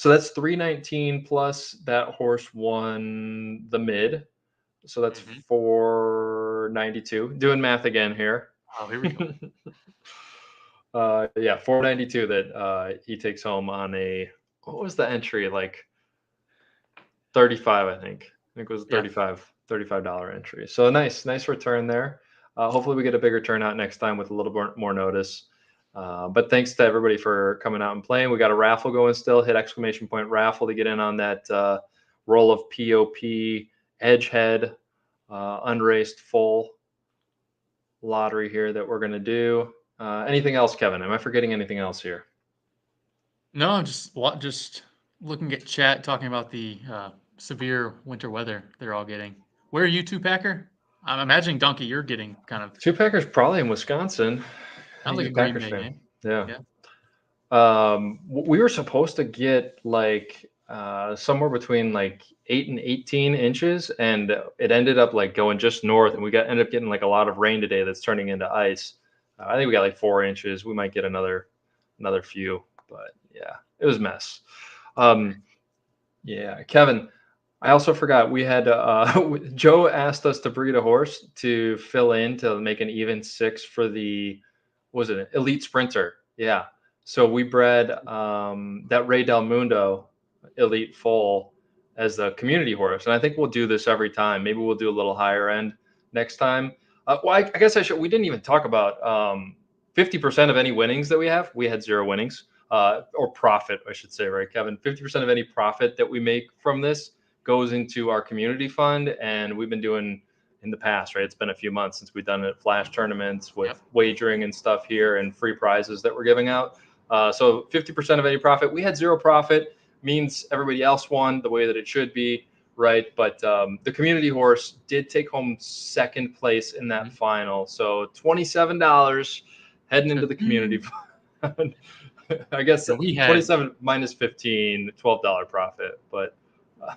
So that's 319 plus that horse won the mid. So that's Hmm. 492. Doing math again here. Oh, here we go. Yeah, 492 that he takes home on a, what was the entry? Like 35, I think. I think it was a Yeah. $35 entry. So a nice return there. Hopefully we get a bigger turnout next time with a little more notice. But thanks to everybody for coming out and playing. We got a raffle going still. Hit exclamation point raffle to get in on that roll of POP edge head unraced full lottery here that we're going to do. Anything else, Kevin? Am I forgetting anything else here? No, I'm just looking at chat talking about the severe winter weather they're all getting. Where are you two packer? I'm imagining Donkey, you're getting kind of Two Packers probably in Wisconsin. sounds like He's a a Green Packers Bay fan. game. Yeah. Yeah. We were supposed to get like somewhere between like 8 and 18 inches, and it ended up like going just north, and we ended up getting like a lot of rain today that's turning into ice. I think we got like 4 inches. We might get another few, but yeah, it was a mess. Um, yeah, Kevin, I also forgot we had Joe asked us to breed a horse to fill in to make an even six for the, what was it, elite sprinter? Yeah. So we bred that Ray Del Mundo elite foal as the community horse, and I think we'll do this every time. Maybe we'll do a little higher end next time. Well, I guess I should. We didn't even talk about 50% of any winnings that we have. We had zero winnings, or profit, I should say, right, Kevin? 50% of any profit that we make from this goes into our community fund, and we've been doing in the past, right? It's been a few months since we've done it, flash tournaments with Yep. wagering and stuff here, and free prizes that we're giving out. So 50% of any profit. We had zero profit, means everybody else won the way that it should be, right? But the community horse did take home second place in that Mhm. final. So $27 heading into the community Mm. fund. I guess And we had 27 minus 15, $12 profit. But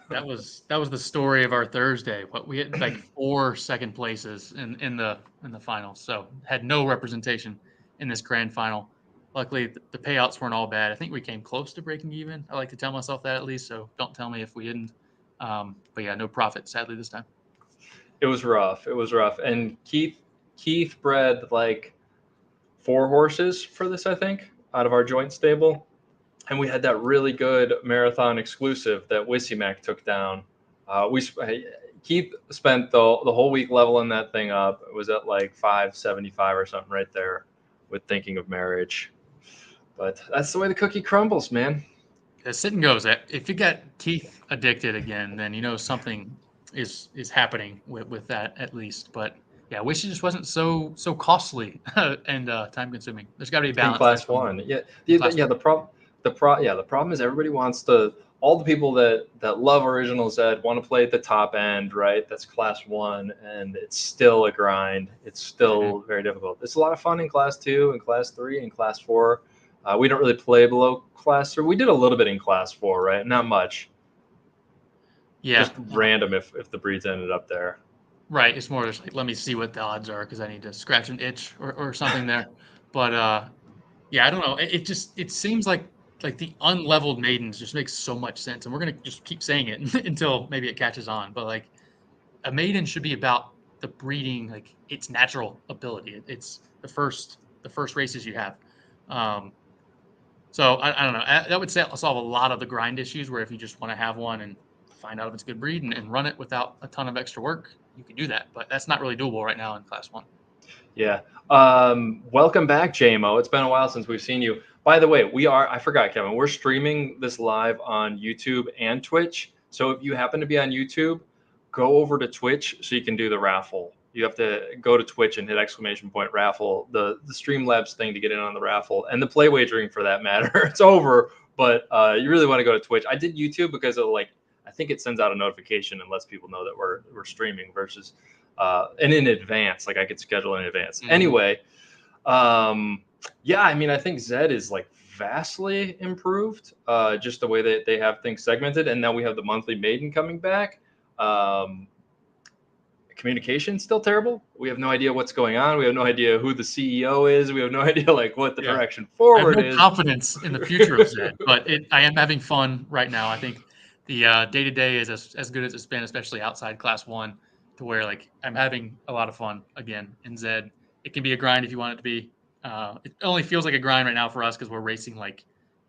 that was the story of our Thursday. What we had like 4 second places in the final, so had no representation in this grand final. Luckily, the payouts weren't all bad. I think we came close to breaking even. I like to tell myself that at least, so don't tell me if we didn't. But yeah, no profit sadly this time. it was rough. It was rough. And Keith bred like 4 horses for this, I think, out of our joint stable. And we had that really good marathon exclusive that Wissy Mac took down. We Keith spent the whole week leveling that thing up. It was at like 575 or something right there with thinking of marriage. But that's the way the cookie crumbles, man. The sit and goes. If you get Keith addicted again, then you know something is happening with that at least. But yeah, I wish it just wasn't so costly and time consuming. There's got to be a In balance there class somewhere. one. Yeah, In class yeah. one. The problem is everybody wants to. All the people that love original Zed want to play at the top end, right? That's class one, and it's still a grind. It's Mhm. still very difficult. It's a lot of fun in class two and class three and class four. We don't really play below class three. We did a little bit in class four, right? Not much. Yeah, Just random if the breeds ended up there. right. It's more just like let me see what the odds are because I need to scratch an itch or something there. But yeah, I don't know. It seems like the unleveled maidens just makes so much sense, and we're gonna just keep saying it until maybe it catches on. But like a maiden should be about the breeding, like its natural ability. It's the first races you have. Um, so I don't know. That would solve a lot of the grind issues where if you just want to have one and find out if it's a good breed and run it without a ton of extra work, you can do that. But that's not really doable right now in class one. Yeah. Welcome back, JMO. It's been a while since we've seen you. By the way, I forgot, Kevin, we're streaming this live on YouTube and Twitch. So if you happen to be on YouTube, go over to Twitch so you can do the raffle. You have to go to Twitch and hit exclamation point raffle, the Streamlabs thing to get in on the raffle, and the play wagering for that matter. It's over, but you really want to go to Twitch. I did YouTube because of like, I think it sends out a notification and lets people know that we're streaming versus and in advance, like I could schedule in advance. Mhm. Anyway, yeah, I mean, I think Zed is like vastly improved, just the way that they have things segmented, and now we have the monthly maiden coming back. Um, communication still terrible. We have no idea what's going on. We have no idea who the CEO is. We have no idea like what the Yeah. direction I have forward no is. confidence in the future of Zed, but I am having fun right now. I think the day to day is as good as it's been, especially outside Class One, to where like I'm having a lot of fun again in Zed. It can be a grind if you want it to be. It only feels like a grind right now for us because we're racing like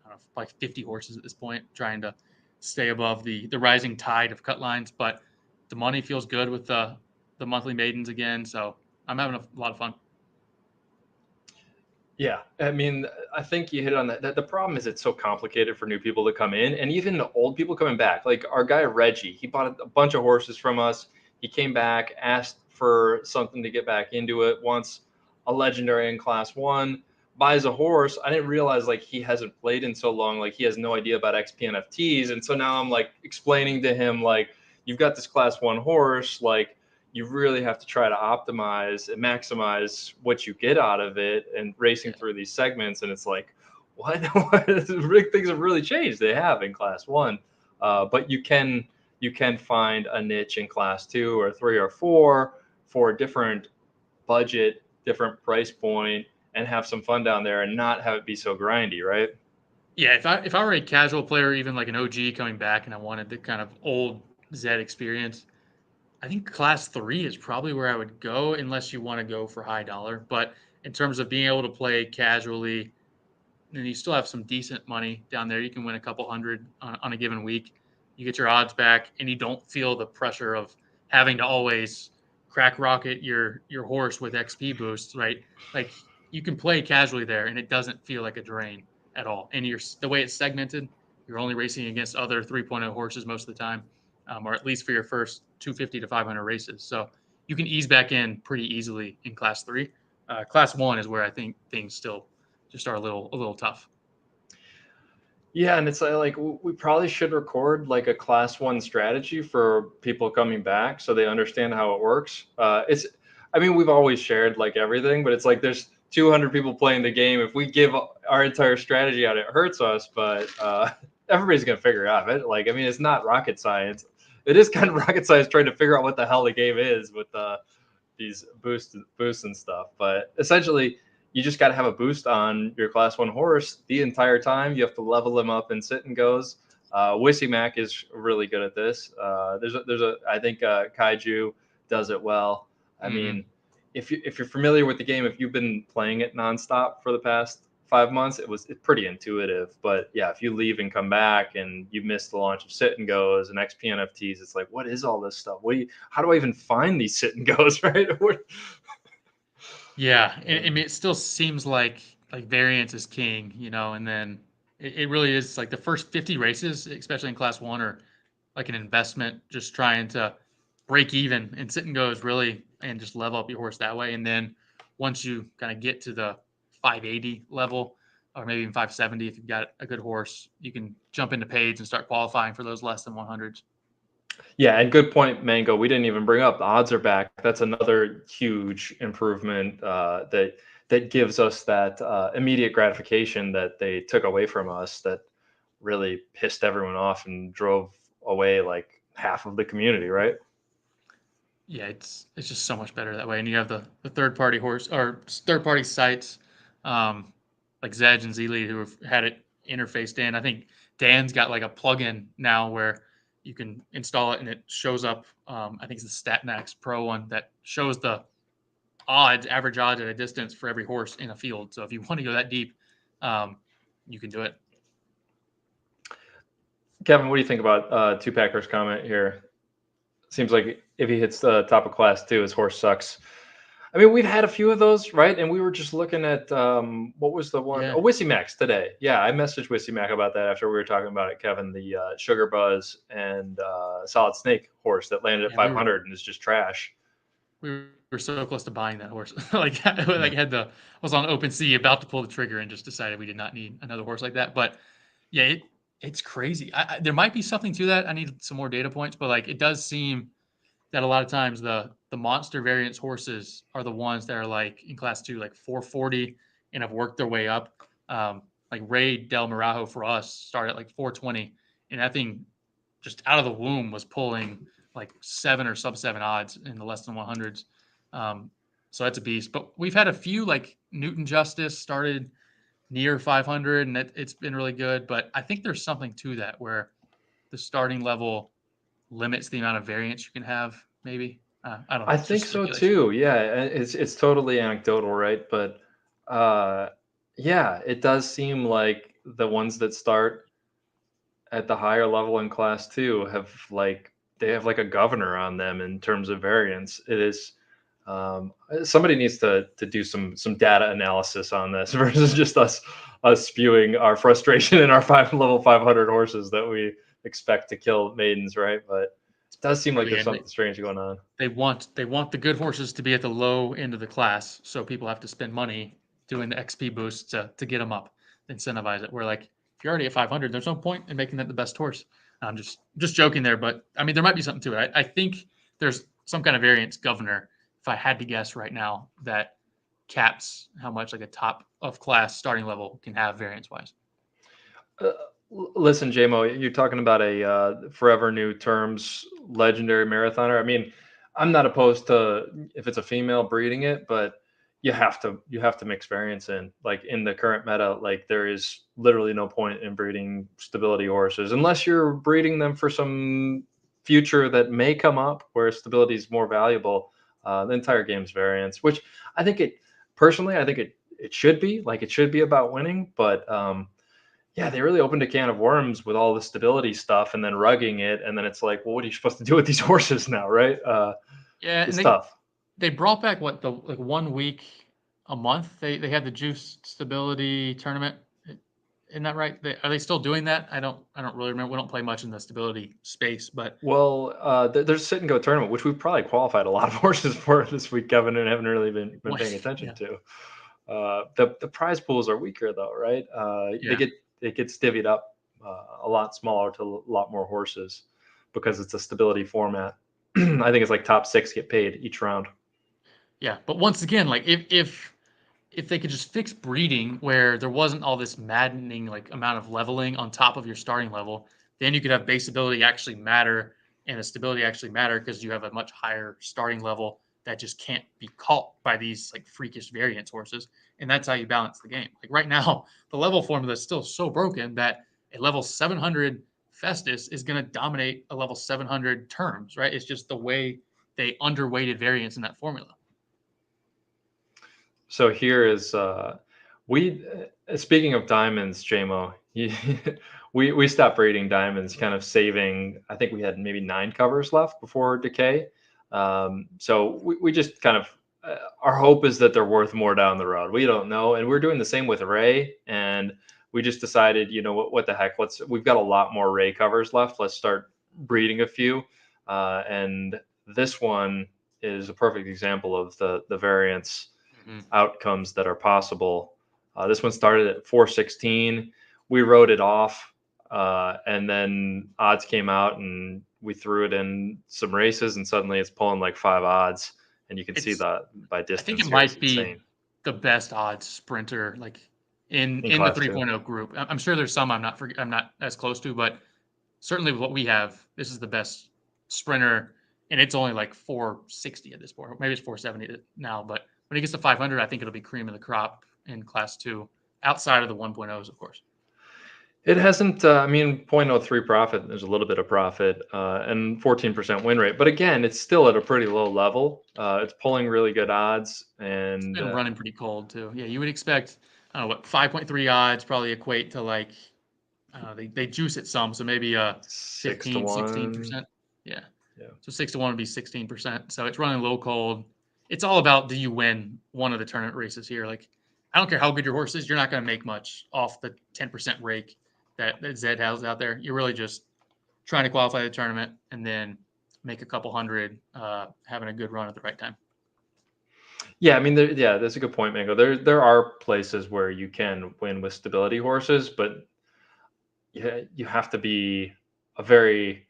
I don't know, like 50 horses at this point, trying to stay above the rising tide of cut lines. But the money feels good with the monthly maidens again, so I'm having a lot of fun. Yeah, I mean, I think you hit on that. The problem is it's so complicated for new people to come in, and even old people coming back. Like our guy Reggie, he bought a bunch of horses from us. He came back, asked for something to get back into it. Wants a legendary in Class One, buys a horse. I didn't realize like he hasn't played in so long. Like he has no idea about XPNFTs, and so now I'm like explaining to him like, you've got this Class One horse, like you really have to try to optimize and maximize what you get out of it and racing Yeah. through these segments. And it's like, what? Things have really changed. They have in Class One, but you can find a niche in Class Two or Three or Four for a different budget, different price point, and have some fun down there and not have it be so grindy, right? Yeah, if I were a casual player, even like an OG coming back, and I wanted the kind of old Zed experience, I think Class Three is probably where I would go, unless you want to go for high dollar. But in terms of being able to play casually, and you still have some decent money down there, you can win a couple hundred on a given week. You get your odds back, and you don't feel the pressure of having to always crack rocket your horse with XP boosts, right? Like you can play casually there, and it doesn't feel like a drain at all. And the way it's segmented, you're only racing against other 3.0 horses most of the time, or at least for your first 250 to 500 races. So you can ease back in pretty easily in Class Three. Class One is where I think things still just are a little tough. Yeah, and it's like we probably should record like a Class One strategy for people coming back so they understand how it works. I mean, we've always shared like everything, but it's like there's 200 people playing the game. If we give our entire strategy out, it hurts us, but everybody's gonna figure it out. Like, I mean, it's not rocket science. It is kind of rocket science trying to figure out what the hell the game is with these boosts and stuff. But essentially, you just got to have a boost on your Class One horse the entire time. You have to level him up and sit and goes. Wissy Mac is really good at this. I think Kaiju does it well. I Mm-hmm. mean, if you're familiar with the game, if you've been playing it nonstop for the past 5 months, it's pretty intuitive. But yeah, if you leave and come back and you miss the launch of sit and goes and XP NFTs, it's like, what is all this stuff? How do I even find these sit and goes? Right? Yeah, and I mean, it still seems like variance is king, and then it really is like the first 50 races, especially in Class One, are like an investment, just trying to break even and sit and goes really, and just level up your horse that way. And then once you kind of get to the 580 level, or maybe even 570, if you've got a good horse, you can jump into paids and start qualifying for those less than 100s. Yeah, and good point, Mango. We didn't even bring up the odds are back. That's another huge improvement that gives us that immediate gratification that they took away from us. That really pissed everyone off and drove away like half of the community. Right? Yeah, it's just so much better that way. And you have the third party horse or third party sites, um, like Zedge and Zlead who have had it interfaced in. I think Dan's got like a plugin now where you can install it and it shows up. I think it's the StatMax Pro one that shows the average odds at a distance for every horse in a field. So if you want to go that deep, um, you can do it. Kevin, what do you think about Two Packer's comment here? Seems like if he hits the top of Class Two, his horse sucks. I mean, we've had a few of those, right? And we were just looking at what was the one? Yeah, Oh, Wissy Max today. Yeah, I messaged Wissy Mac about that after we were talking about it, Kevin. The Sugar Buzz and Solid Snake horse that landed at yeah, we were 500 and is just trash. we were so close to buying that horse. like had the was on open sea about to pull the trigger and just decided we did not need another horse like that. But yeah, it's crazy. There might be something to that. I need some more data points, but like it does seem that a lot of times the monster variance horses are the ones that are like in Class Two, like 440, and have worked their way up. Like Ray Del Marajo for us started at like 420, and that thing just out of the womb was pulling like 7 or sub 7 odds in the less than 100s. So that's a beast. But we've had a few, like Newton Justice started near 500, and it's been really good. But I think there's something to that where the starting level limits the amount of variance you can have. Maybe I don't know. I It's think just so speculation. too. Yeah, it's totally anecdotal, right? But uh, yeah, it does seem like the ones that start at the higher level in class two have like they have like a governor on them in terms of variance. It is somebody needs to do some data analysis on this versus just us spewing our frustration in our five level 500 horses that we expect to kill maidens, right? But it does seem like there's Again, something strange going on. they want the good horses to be at the low end of the class, so people have to spend money doing the XP boosts to get them up, incentivize it. We're like, if you're already at 500, there's no point in making that the best horse. I'm just joking there, but I mean there might be something to it. I think there's some kind of variance governor. If I had to guess right now, that caps how much like a top of class starting level can have variance wise. Uh, Listen, JMO, you're talking about a forever new terms legendary marathoner. I mean, I'm not opposed to if it's a female breeding it, but you have to mix variants in. Like in the current meta, like there is literally no point in breeding stability horses unless you're breeding them for some future that may come up where stability is more valuable. The entire game's variance, which I think it personally, I think it should be like it should be about winning, but yeah, they really opened a can of worms with all the stability stuff and then rugging it, and then it's like, well, what are you supposed to do with these horses now, right? Yeah, and It's they tough. they brought back what the like 1 week a month. They had the juice stability tournament. Isn't that right? Are they still doing that? I don't really remember. We don't play much in the stability space, but Well, there's a sit and go tournament, which we've probably qualified a lot of horses for this week, Kevin, and haven't really been what, paying attention yeah, to. The prize pools are weaker though, right? They yeah, get it gets divvied up a lot smaller to a lot more horses because it's a stability format. I think it's like top six get paid each round. yeah. But once again, like if they could just fix breeding where there wasn't all this maddening like amount of leveling on top of your starting level, then you could have base ability actually matter and the stability actually matter because you have a much higher starting level that just can't be caught by these like freakish variance horses. And that's how you balance the game. Like right now, the level formula is still so broken that a level 700 Festus is going to dominate a level 700 terms, right? It's just the way they underweighted variance in that formula. So here is we speaking of diamonds, JMO, we stopped breeding diamonds, kind of saving. I think we had maybe 9 covers left before decay. So we just kind of our hope is that they're worth more down the road. We don't know, and we're doing the same with Ray. And we just decided, what the heck? We've got a lot more Ray covers left. Let's start breeding a few. And this one is a perfect example of the variance Mhm. outcomes that are possible. This one started at 416. We wrote it off, and then odds came out, and we threw it in some races, and suddenly it's pulling like 5 odds, and you can see It's that by I think distance it here. It's might be insane the best odds sprinter like in in in the class two. 3.0 group. I'm sure there's some I'm not as close to, but certainly with what we have, this is the best sprinter, and it's only like 460 at this point. Maybe it's 470 now, but when it gets to 500, I think it'll be cream of the crop in class two, outside of the 1.0s, of course. It hasn't. I mean, zero point zero 0.03 profit. There's a little bit of profit and 14% win rate, but again, it's still at a pretty low level. It's pulling really good odds, It's and been running pretty cold too. Yeah, you would expect, I don't know what, 5.3 odds probably equate to like, they juice it some, so maybe 6 to 15, 1. 16%. Yeah. Yeah. So 6 to 1 would be 16%. So it's running low cold. It's all about, do you win one of the tournament races here? Like, I don't care how good your horse is, you're not going to make much off the 10% rake that Zed has out there. You're really just trying to qualify the tournament and then make a couple hundred, having a good run at the right time. Yeah, I mean, yeah, that's a good point, Mango. There are places where you can win with stability horses, but yeah, you have to be a very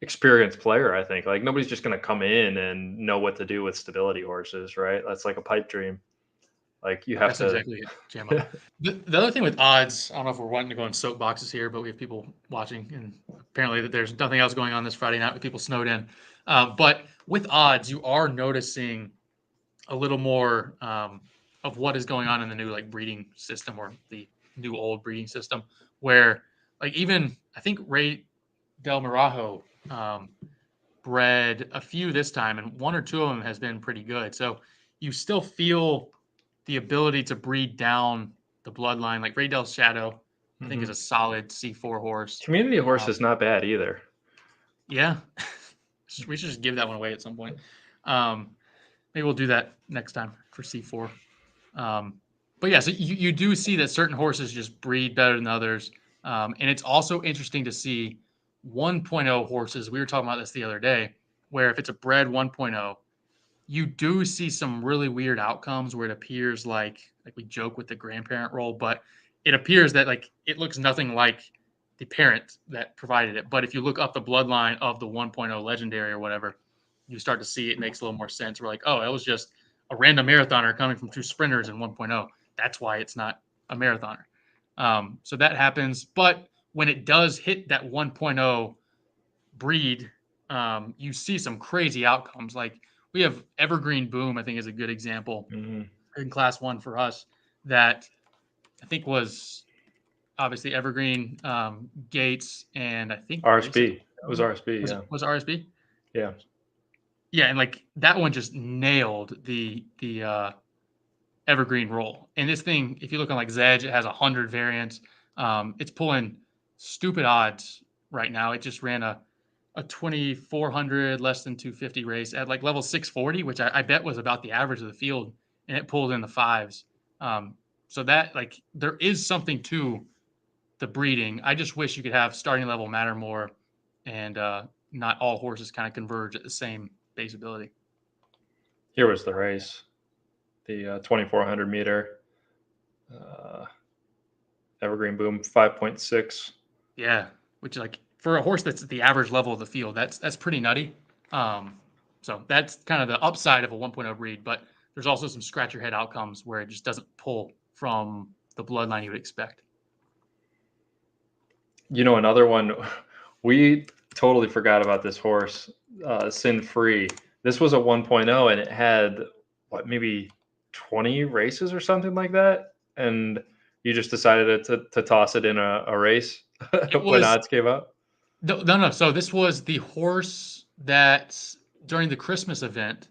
experienced player. I think like nobody's just going to come in and know what to do with stability horses, right? That's like a pipe dream. Like you have That's to. exactly it. Jam up. The other thing with odds, I don't know if we're wanting to go in soapboxes here, but we have people watching, and apparently that there's nothing else going on this Friday night with people snowed in. But with odds, you are noticing a little more of what is going on in the new like breeding system or the new old breeding system, where like even I think Ray Del Mirajo bred a few this time, and one or two of them has been pretty good. So you still feel the ability to breed down the bloodline. Like Ray Del Shadow, I think is a solid C4 horse. Community horse is not bad either. Yeah, we should just give that one away at some point. Maybe we'll do that next time for C4. But yeah, so you do see that certain horses just breed better than others. And it's also interesting to see 1.0 horses. We were talking about this the other day, where if it's a bred 1.0, you do see some really weird outcomes where it appears like we joke with the grandparent role, but it appears that like it looks nothing like the parent that provided it. But if you look up the bloodline of the 1.0 legendary or whatever, you start to see it makes a little more sense. We're like, oh, it was just a random marathoner coming from two sprinters in 1.0. That's why it's not a marathoner. So that happens. But when it does hit that 1.0 breed, you see some crazy outcomes. Like we have Evergreen Boom, I think is a good example in class one for us that I think was obviously Evergreen, Gates, and I think RSB. Grayson. It was RSB. Was, Yeah. was RSB? Yeah. Yeah, and like that one just nailed the Evergreen roll. And this thing, if you look on like Zedge, it has 100 variants. It's pulling stupid odds right now. It just ran a 2,400 less than 250 race at like level 640, which I bet was about the average of the field, and it pulled in the fives. So that like there is something to the breeding. I just wish you could have starting level matter more, and not all horses kind of converge at the same base ability. Here was the race, the 2,400 meter uh, Evergreen Boom 5.6. Yeah, which like for a horse that's at the average level of the field, that's pretty nutty. So that's kind of the upside of a 1.0 breed, but there's also some scratch your head outcomes where it just doesn't pull from the bloodline you would expect. You know, another one, we totally forgot about this horse, Sin Free. This was a 1.0 and it had what, maybe 20 races or something like that. And you just decided to toss it in a race It when was odds came up. no. So this was the horse that during the Christmas event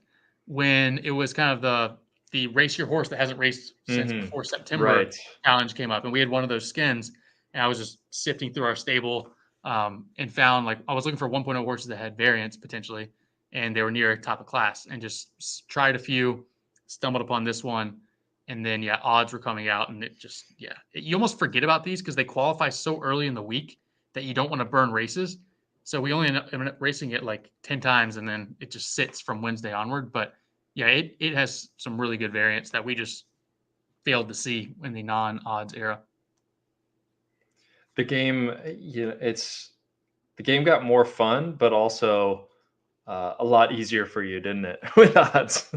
when it was kind of the race your horse that hasn't raced since before September Right. challenge came up, and we had one of those skins, and I was just sifting through our stable and found like I was looking for 1.0 horses that had variants potentially, and they were near top of class, and just tried a few, stumbled upon this one, and then yeah, odds were coming out, and it just you almost forget about these because they qualify so early in the week that you don't want to burn races. So we only end up racing it like 10 times and then it just sits from Wednesday onward. But yeah, it has some really good variants that we just failed to see in the non-odds era. The game, the game got more fun, but also a lot easier for you, didn't it? With odds.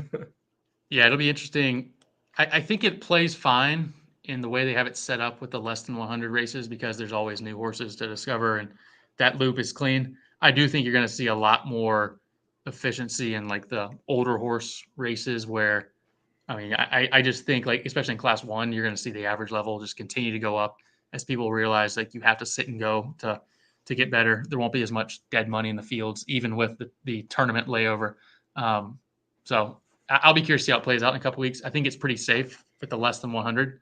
Yeah, it'll be interesting. I think it plays fine in the way they have it set up with the less than 100 races because there's always new horses to discover and that loop is clean. I do think you're going to see a lot more efficiency in like the older horse races where, I mean, I just think like, especially in class one, you're going to see the average level just continue to go up as people realize like you have to sit and go to get better. There won't be as much dead money in the fields, even with the tournament layover. So I'll be curious to see how it plays out in a couple weeks. I think it's pretty safe with the less than 100,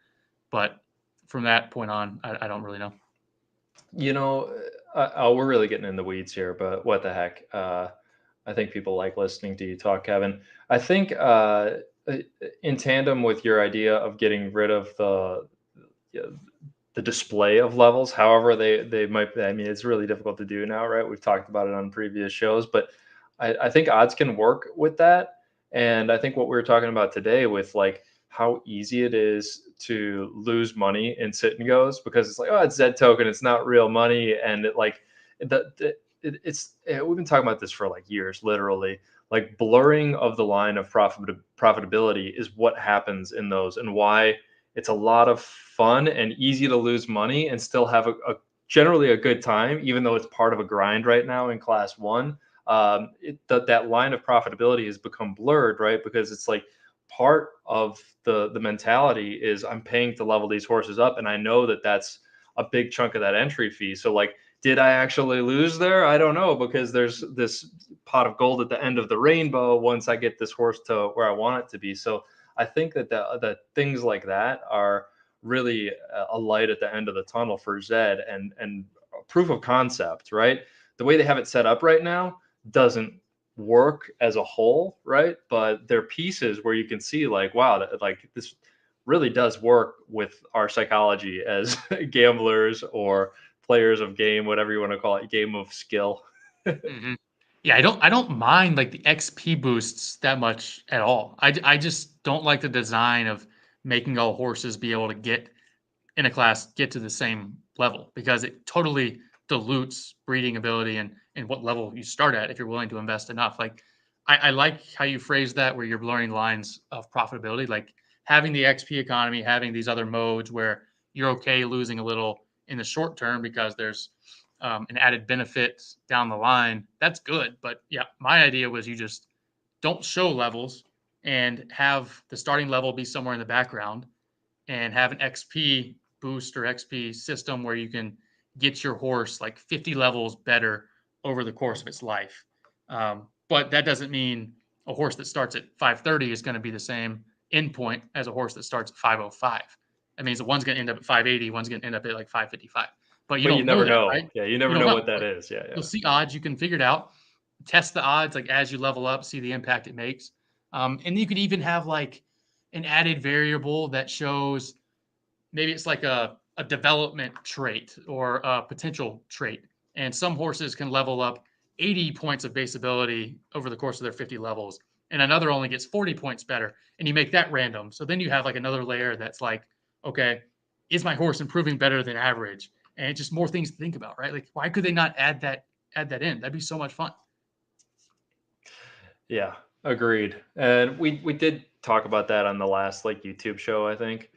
but from that point on, I don't really know. You know, we're really getting in the weeds here, but what the heck? I think people like listening to you talk, Kevin. I think in tandem with your idea of getting rid of the display of levels, however they might. I mean, it's really difficult to do now, right? We've talked about it on previous shows, but I think odds can work with that. And I think what we were talking about today with like how easy it is to lose money in sit and goes because it's like, oh, it's Z token, it's not real money, and it like we've been talking about this for like years, literally. like blurring of the line of profitability is what happens in those, and why it's a lot of fun and easy to lose money and still have a generally a good time, even though it's part of a grind right now in class one. That line of profitability has become blurred, right? Because it's like part of the mentality is I'm paying to level these horses up, and I know that that's a big chunk of that entry fee. So like, did I actually lose there? I don't know, because there's this pot of gold at the end of the rainbow once I get this horse to where I want it to be. So I think that the things like that are really a light at the end of the tunnel for Zed, and proof of concept, right? The way they have it set up right now doesn't work as a whole, right? But they're pieces where you can see like, wow, like this really does work with our psychology as gamblers or players of game, whatever you want to call it, game of skill. Mhm. Yeah, I don't mind, like, the XP boosts that much at all. I just don't like the design of making all horses be able to get in a class, get to the same level, because it totally dilutes breeding ability and what level you start at if you're willing to invest enough. Like, I like how you phrase that, where you're blurring lines of profitability, like having the XP economy, having these other modes where you're okay losing a little in the short term because there's an added benefit down the line. That's good. But yeah, my idea was you just don't show levels and have the starting level be somewhere in the background, and have an XP boost or XP system where you can get your horse like 50 levels better over the course of its life. But that doesn't mean a horse that starts at 530 is going to be the same endpoint as a horse that starts at 505. That means that one's going to end up at 580, one's going to end up at like 555. But you But you don't know never that, know. right? Yeah, you You never don't know know. what that But is. Yeah, you'll yeah. see odds, you can figure it out, test the odds like as you level up, see the impact it makes. And you could even have like an added variable that shows maybe it's like a development trait or a potential trait. And some horses can level up 80 points of base ability over the course of their 50 levels, and another only gets 40 points better. And you make that random. So then you have like another layer that's like, okay, is my horse improving better than average? And it's just more things to think about, right? Like, why could they not add that in? That'd be so much fun. Yeah, agreed. And we did talk about that on the last like YouTube show, I think.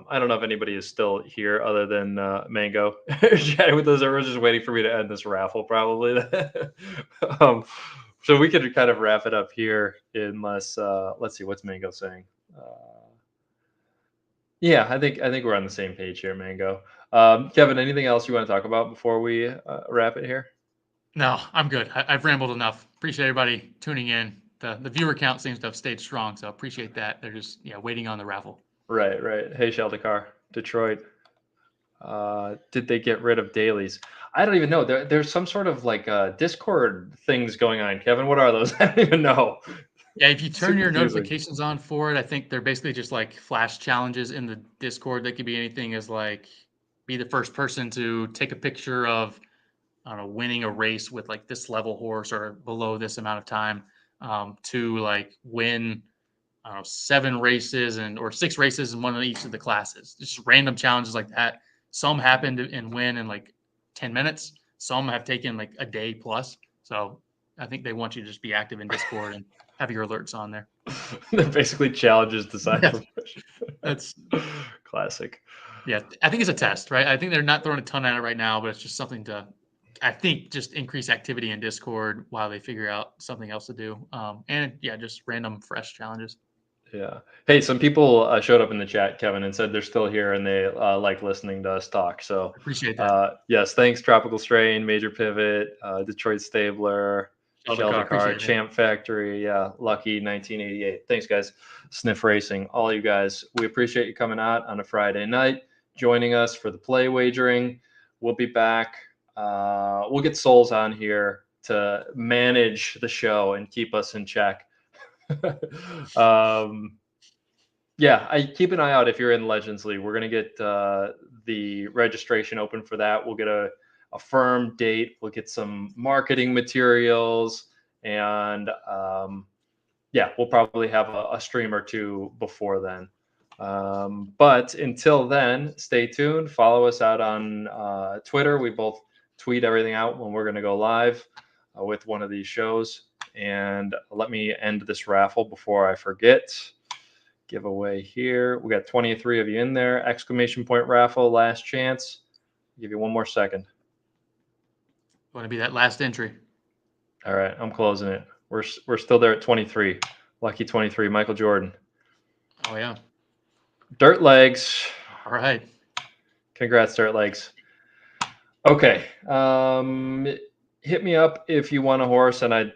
I don't know if anybody is still here other than Mango chatting with us. Everyone's just waiting for me to end this raffle, probably. um, so we could kind of wrap it up here, unless let's see, what's Mango saying. Yeah, I think we're on the same page here, Mango. Kevin, anything else you want to talk about before we wrap it here? No, I'm good. I've rambled enough. Appreciate everybody tuning in. The viewer count seems to have stayed strong, so appreciate that. They're just waiting on the raffle. Right, right. Hey, Sheldakar, Detroit. Did they get rid of dailies? I don't even know. There's some sort of like Discord things going on. Kevin, what are those? I don't even know. Yeah, if you turn Super your confusing. notifications on for it, I think they're basically just like flash challenges in the Discord. They could be anything as like be the first person to take a picture of, I don't know, winning a race with like this level horse or below this amount of time, to like win, I don't know, 7 races and or 6 races in one of each of the classes. Just random challenges like that. Some happened and win in like 10 minutes. Some have taken like a day plus. So I think they want you to just be active in Discord and have your alerts on there. They're basically challenges designed Yeah, for push. that's Classic. yeah. I think it's a test, right? I think they're not throwing a ton at it right now, but it's just something to, I think, just increase activity in Discord while they figure out something else to do. And yeah, just random fresh challenges. Yeah. Hey, some people showed up in the chat, Kevin, and said they're still here and they like listening to us talk. So, Appreciate that. yes, thanks, Tropical Strain, Major Pivot, Detroit Stabler, Sheldon Sheldakar, appreciate it, man. Champ Factory, yeah, Lucky 1988. Thanks, guys. Sniff Racing, all you guys. We appreciate you coming out on a Friday night, joining us for the play wagering. We'll be back. We'll get Souls on here to manage the show and keep us in check. um, yeah, I keep an eye out if you're in Legends League. We're gonna get the registration open for that. We'll get a firm date. We'll get some marketing materials, and yeah, we'll probably have a stream or two before then. But until then, stay tuned. Follow us out on Twitter. We both tweet everything out when we're going to go live with one of these shows. And let me end this raffle before I forget. Giveaway here. We got 23 of you in there. Exclamation point raffle, last chance. Give you one more second. Want to be that last entry? All right, I'm closing it. We're still there at 23. Lucky 23, Michael Jordan. Oh yeah. Dirt Legs. All right. Congrats, Dirt Legs. Okay. Hit me up if you want a horse, and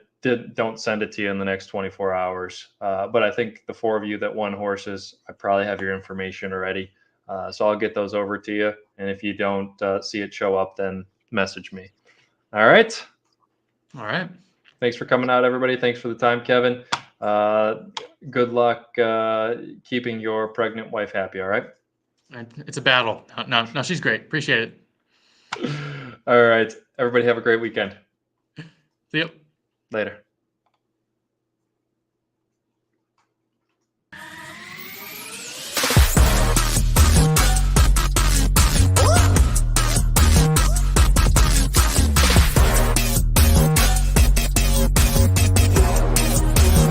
don't send it to you in the next 24 hours. But I think the 4 of you that won horses, I probably have your information already. So I'll get those over to you. And if you don't see it show up, then message me. All right. All right. Thanks for coming out, everybody. Thanks for the time, Kevin. Good luck keeping your pregnant wife happy. All right. It's a battle. No, she's great. Appreciate it. All right. Everybody have a great weekend. See you. Later.